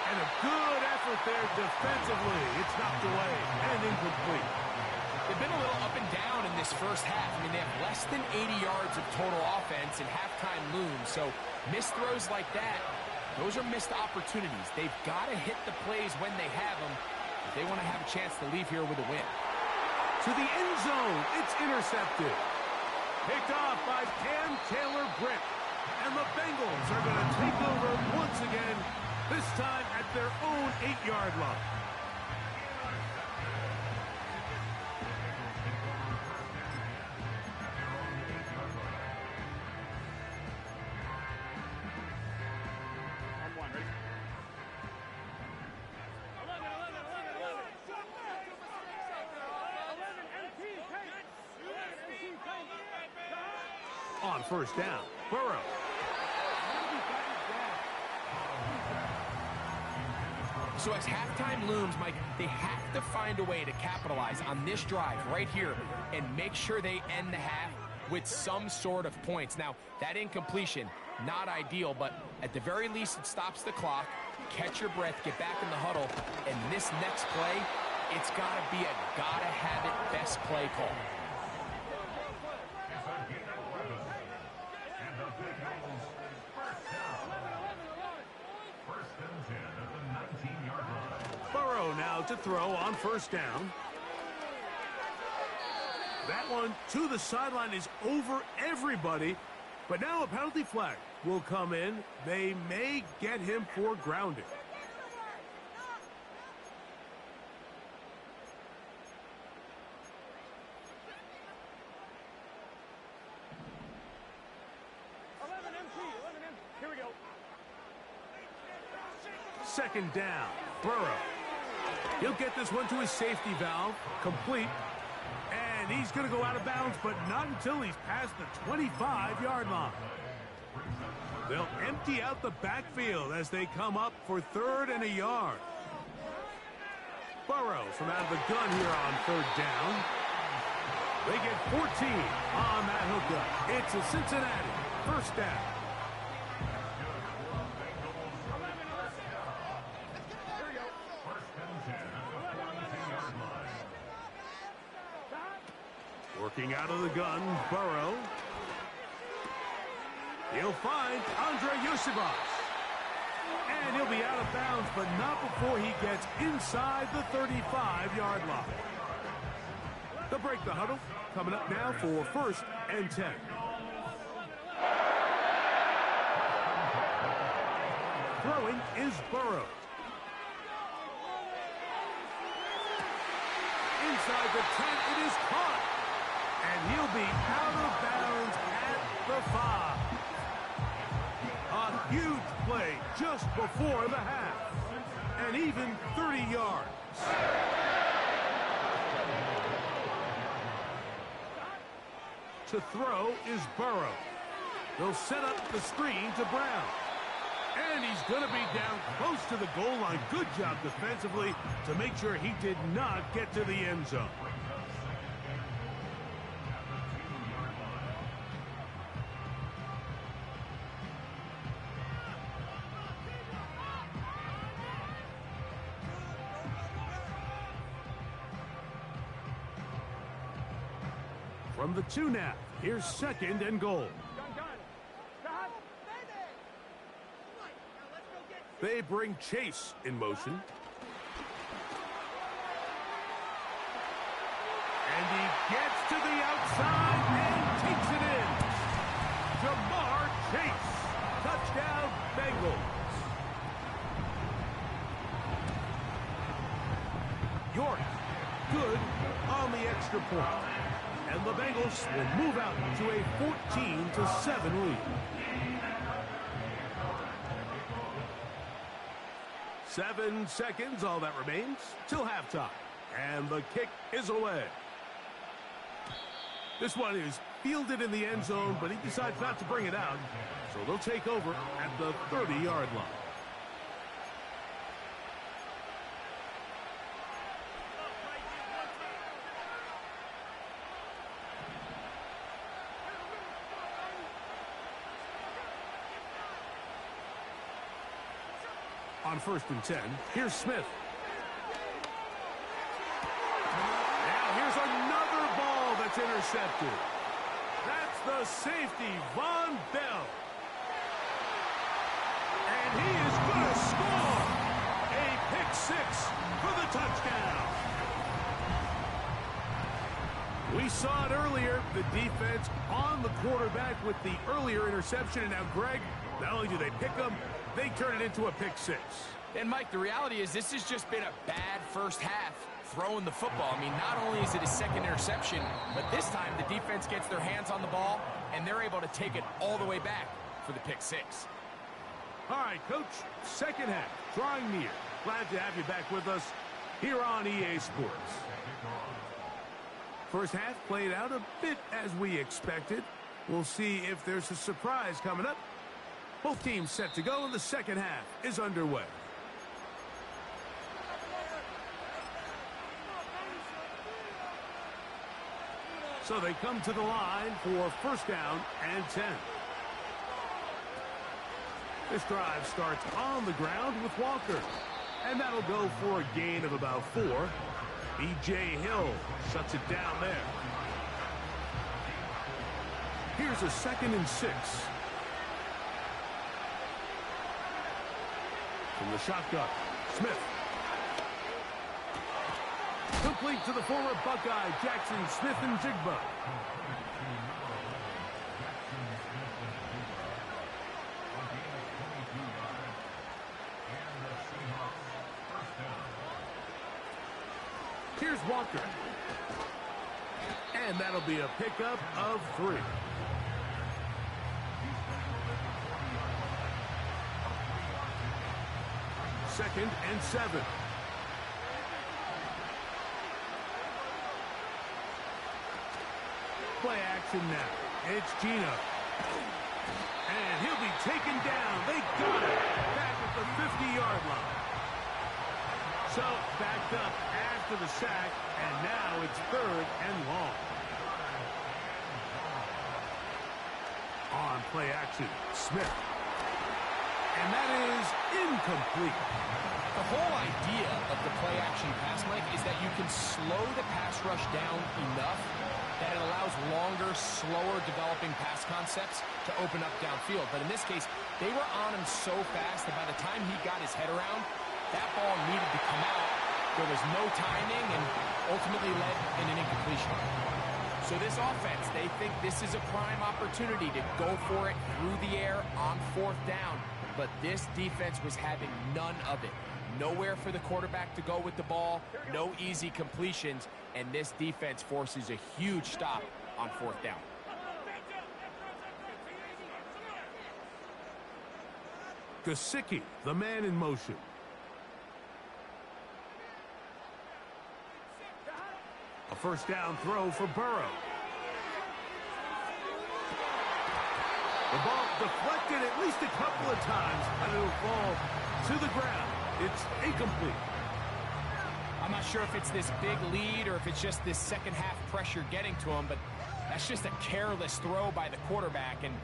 And a good effort there defensively. It's knocked away and incomplete. They've been a little up and down in this first half. I mean, they have less than 80 yards of total offense and halftime looms. So missed throws like that, those are missed opportunities. They've got to hit the plays when they have them if they want to have a chance to leave here with a win. To the end zone, it's intercepted. Picked off by Cam Taylor-Britt. And the Bengals are going to take over once again, this time at their own 8-yard line. On first down, Burrow. So as halftime looms, Mike, they have to find a way to capitalize on this drive right here and make sure they end the half with some sort of points. Now, that incompletion, not ideal, but at the very least, it stops the clock. Catch your breath, get back in the huddle, and this next play, it's got to be a gotta-have-it best play call. Burrow now to throw on first down. That one to the sideline is over everybody, but now a penalty flag will come in. They may get him for grounding. Second down, Burrow. He'll get this one to his safety valve, complete. And he's going to go out of bounds, but not until he's past the 25-yard line. They'll empty out the backfield as they come up for third and a yard. Burrow from out of the gun here on third down. They get 14 on that hookup. It's a Cincinnati first down. Working out of the gun, Burrow. He'll find Andre Yosibas. And he'll be out of bounds, but not before he gets inside the 35-yard line. They'll break the huddle. Coming up now for first and 10. Throwing is Burrow. Inside the 10, it is caught. And he'll be out of bounds at the 5. A huge play just before the half. And even 30 yards. To throw is Burrow. They'll set up the screen to Brown. And he's going to be down close to the goal line. Good job defensively to make sure he did not get to the end zone. From the 2 now, here's second and goal. They bring Chase in motion. And he gets to the outside and takes it in. Jamar Chase. Touchdown, Bengals. York, good on the extra point. And the Bengals will move out to a 14-7 lead. 7 seconds, all that remains, till halftime. And the kick is away. This one is fielded in the end zone, but he decides not to bring it out. So they'll take over at the 30-yard line. On 1st and 10, here's Smith. Now here's another ball that's intercepted. That's the safety, Von Bell. And he is going to score. A pick-6 for the touchdown. We saw it earlier, the defense on the quarterback with the earlier interception. And now, Greg, not only do they pick him, they turn it into a pick-6. And, Mike, the reality is this has just been a bad first half throwing the football. I mean, not only is it his second interception, but this time the defense gets their hands on the ball, and they're able to take it all the way back for the pick-6. All right, Coach, second half, drawing near. Glad to have you back with us here on EA Sports. First half played out a bit as we expected. We'll see if there's a surprise coming up. Both teams set to go, and the second half is underway. So they come to the line for 1st down and 10. This drive starts on the ground with Walker. And that'll go for a gain of about 4. B.J. Hill shuts it down there. Here's a 2nd and 6. From the shotgun, Smith. Complete to the former Buckeye, Jackson Smith and Jigba. Here's Walker. And that'll be a pickup of 3. Second and 7. Play action now. It's Gino. And he'll be taken down. They got it. Back at the 50-yard line. So, backed up after the sack, and now it's 3rd and long. On play action, Smith. And that is incomplete. The whole idea of the play-action pass, Mike, is that you can slow the pass rush down enough that it allows longer, slower developing pass concepts to open up downfield. But in this case, they were on him so fast that by the time he got his head around, that ball needed to come out. There was no timing and ultimately led in an incompletion. So this offense, they think this is a prime opportunity to go for it through the air on 4th down. But this defense was having none of it. Nowhere for the quarterback to go with the ball, no easy completions, and this defense forces a huge stop on 4th down. Gesicki, the man in motion. A 1st down throw for Burrow. The ball deflected at least a couple of times, and it'll fall to the ground. It's incomplete. I'm not sure if it's this big lead or if it's just this second half pressure getting to him, but that's just a careless throw by the quarterback. And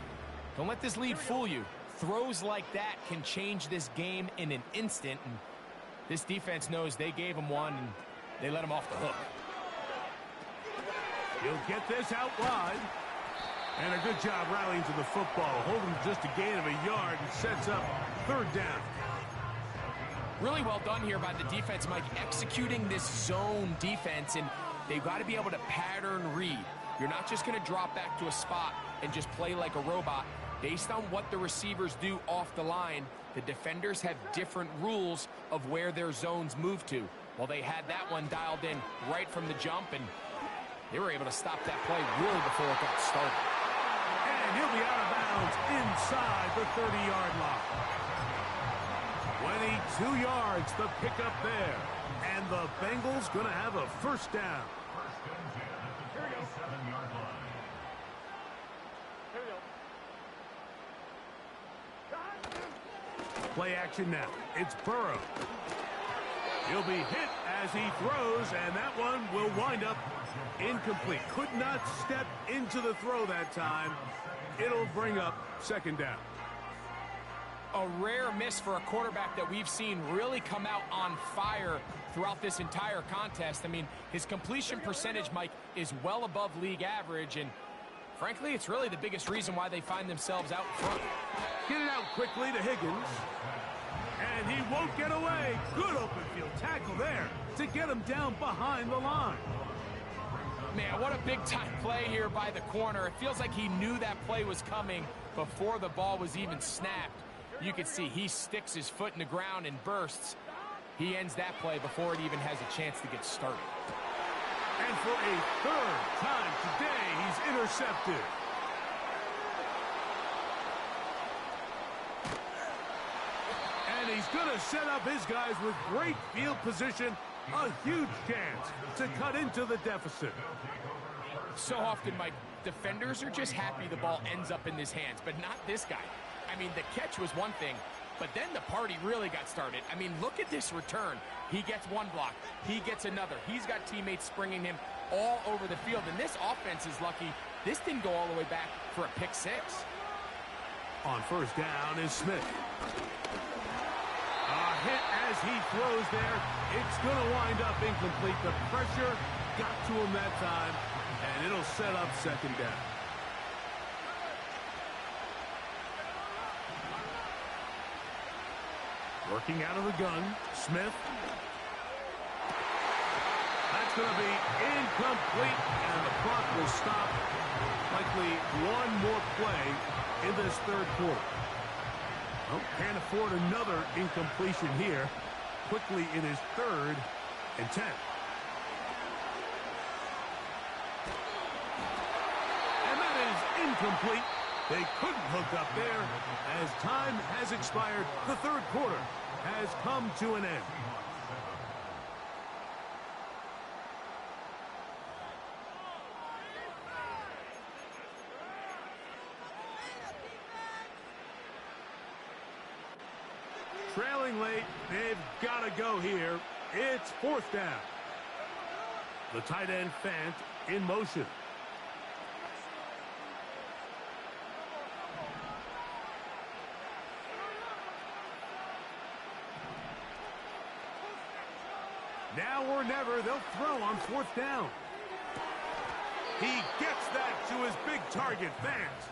don't let this lead fool you. Throws like that can change this game in an instant. And this defense knows they gave him one, and they let him off the hook. He'll get this out wide. And a good job rallying to the football. Holding just a gain of a yard and sets up 3rd down. Really well done here by the defense, Mike, executing this zone defense, and they've got to be able to pattern read. You're not just going to drop back to a spot and just play like a robot. Based on what the receivers do off the line, the defenders have different rules of where their zones move to. Well, they had that one dialed in right from the jump, and they were able to stop that play really before it got started. And he'll be out of bounds inside the 30-yard line. 22 yards, the pickup there. And the Bengals going to have a 1st down. 1st and 10 at the 27-yard line. Play action now. It's Burrow. He'll be hit as he throws, and that one will wind up incomplete. Could not step into the throw that time. It'll bring up second down. A rare miss for a quarterback that we've seen really come out on fire throughout this entire contest. I mean, his completion percentage, Mike, is well above league average, and frankly, it's really the biggest reason why they find themselves out front. Get it out quickly to Higgins. And he won't get away. Good open field tackle there to get him down behind the line. Man, what a big-time play here by the corner. It feels like he knew that play was coming before the ball was even snapped. You can see he sticks his foot in the ground and bursts. He ends that play before it even has a chance to get started. And for a third time today, he's intercepted. And he's going to set up his guys with great field position. A huge chance to cut into the deficit. So often, Mike, defenders are just happy the ball ends up in his hands, but not this guy. I mean, the catch was one thing, but then the party really got started. I mean, look at this return. He gets one block. He gets another. He's got teammates springing him all over the field, and this offense is lucky this didn't go all the way back for a pick six. On first down is Smith. A hit as he throws there. It's going to wind up incomplete. The pressure got to him that time, and it'll set up second down. Working out of the gun, Smith. That's going to be incomplete, and the clock will stop. Likely one more play in this third quarter. Oh, can't afford another incompletion here. Quickly in his 3rd and 10. And that is incomplete. They couldn't hook up there. As time has expired, the third quarter has come to an end. Trailing late, they've got to go here. It's fourth down. The tight end Fant in motion. Now or never, they'll throw on fourth down. He gets that to his big target, Fant.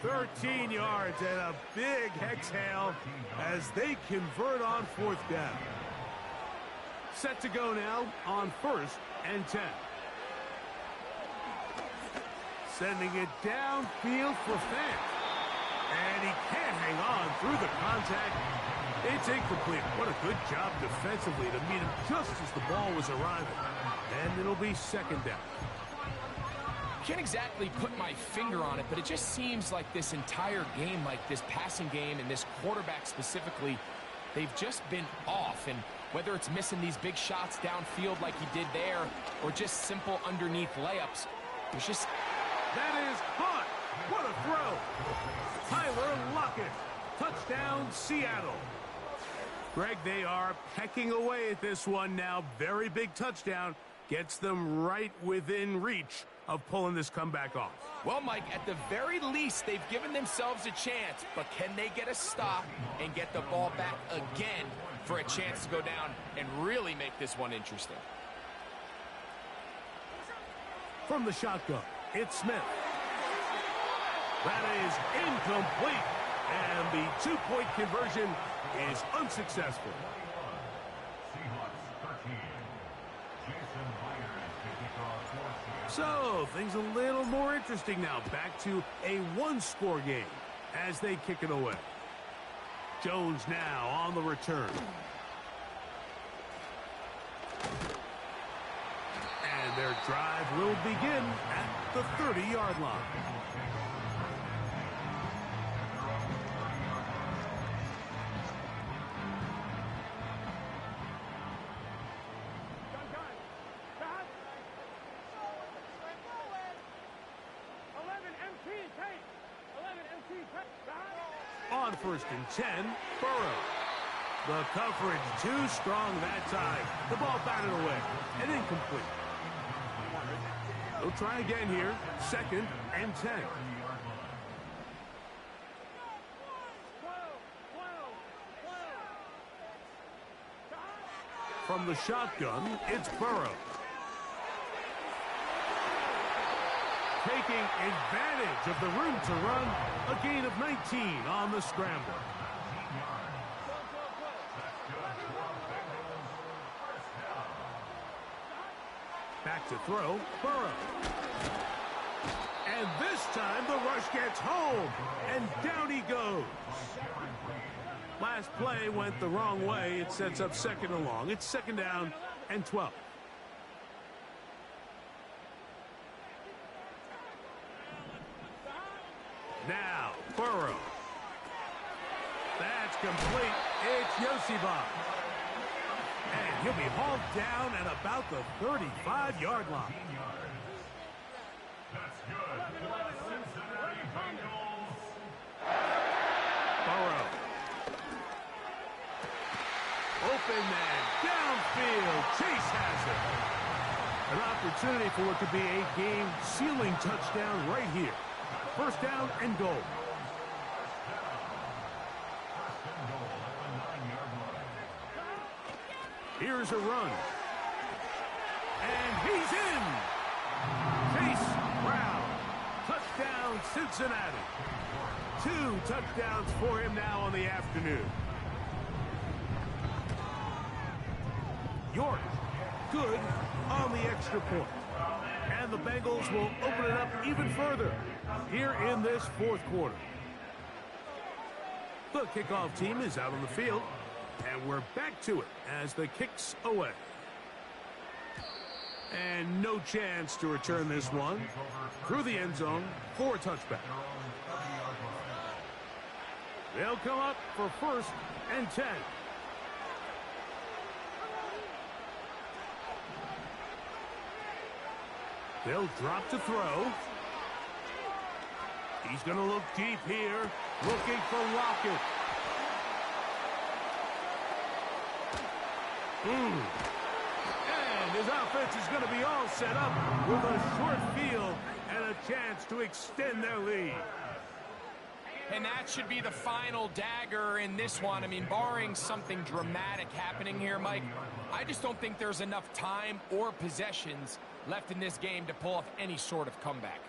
13 yards and a big exhale as they convert on fourth down. Set to go now on 1st and 10. Sending it downfield for Fant. And he can't hang on through the contact. It's incomplete. What a good job defensively to meet him just as the ball was arriving. And it'll be second down. Can't exactly put my finger on it, but it just seems like this entire game, like this passing game and this quarterback specifically, they've just been off. And whether it's missing these big shots downfield like he did there or just simple underneath layups, there's just... That is caught. What a throw. Tyler Lockett. Touchdown, Seattle. Greg, they are pecking away at this one now. Very big touchdown. Gets them right within reach of pulling this comeback off. Well, Mike, at the very least, they've given themselves a chance, but can they get a stop and get the ball back again for a chance to go down and really make this one interesting? From the shotgun, it's Smith. That is incomplete, and the two-point conversion is unsuccessful. So, things a little more interesting now. Back to a one-score game as they kick it away. Jones now on the return. And their drive will begin at the 30-yard line. On 1st and 10, Burrow. The coverage too strong that time. The ball batted away and incomplete. They'll try again here. 2nd and 10. From the shotgun, it's Burrow. Taking advantage of the room to run, a gain of 19 on the scramble. Back to throw, Burrow. And this time the rush gets home, and down he goes. Last play went the wrong way. It sets up 2nd and long. It's 2nd down and 12. Now, Burrow. That's complete. It's Yosibov. And he'll be hauled down at about the 35-yard line. That's good. Cincinnati Bengals. Burrow. Open man. Downfield. Chase has it. An opportunity for what could be a game-sealing touchdown right here. 1st down and goal. Here's a run. And he's in. Chase Brown. Touchdown, Cincinnati. 2 touchdowns for him now on the afternoon. York, good on the extra point. And the Bengals will open it up even further here in this 4th quarter. The kickoff team is out on the field, and we're back to it as the kick's away. And no chance to return this one through the end zone for a touchback. They'll come up for 1st and 10. They'll drop to throw. He's going to look deep here, looking for Lockett. And his offense is going to be all set up with a short field and a chance to extend their lead. And that should be the final dagger in this one. I mean, barring something dramatic happening here, Mike, I just don't think there's enough time or possessions left in this game to pull off any sort of comeback.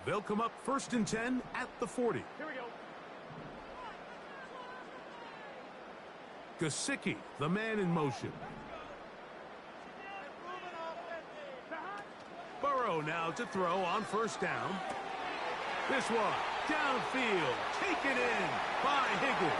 They'll come up 1st and 10 at the 40. Here we go. Gesicki, the man in motion. Burrow now to throw on 1st down. This one, downfield, taken in by Higgins.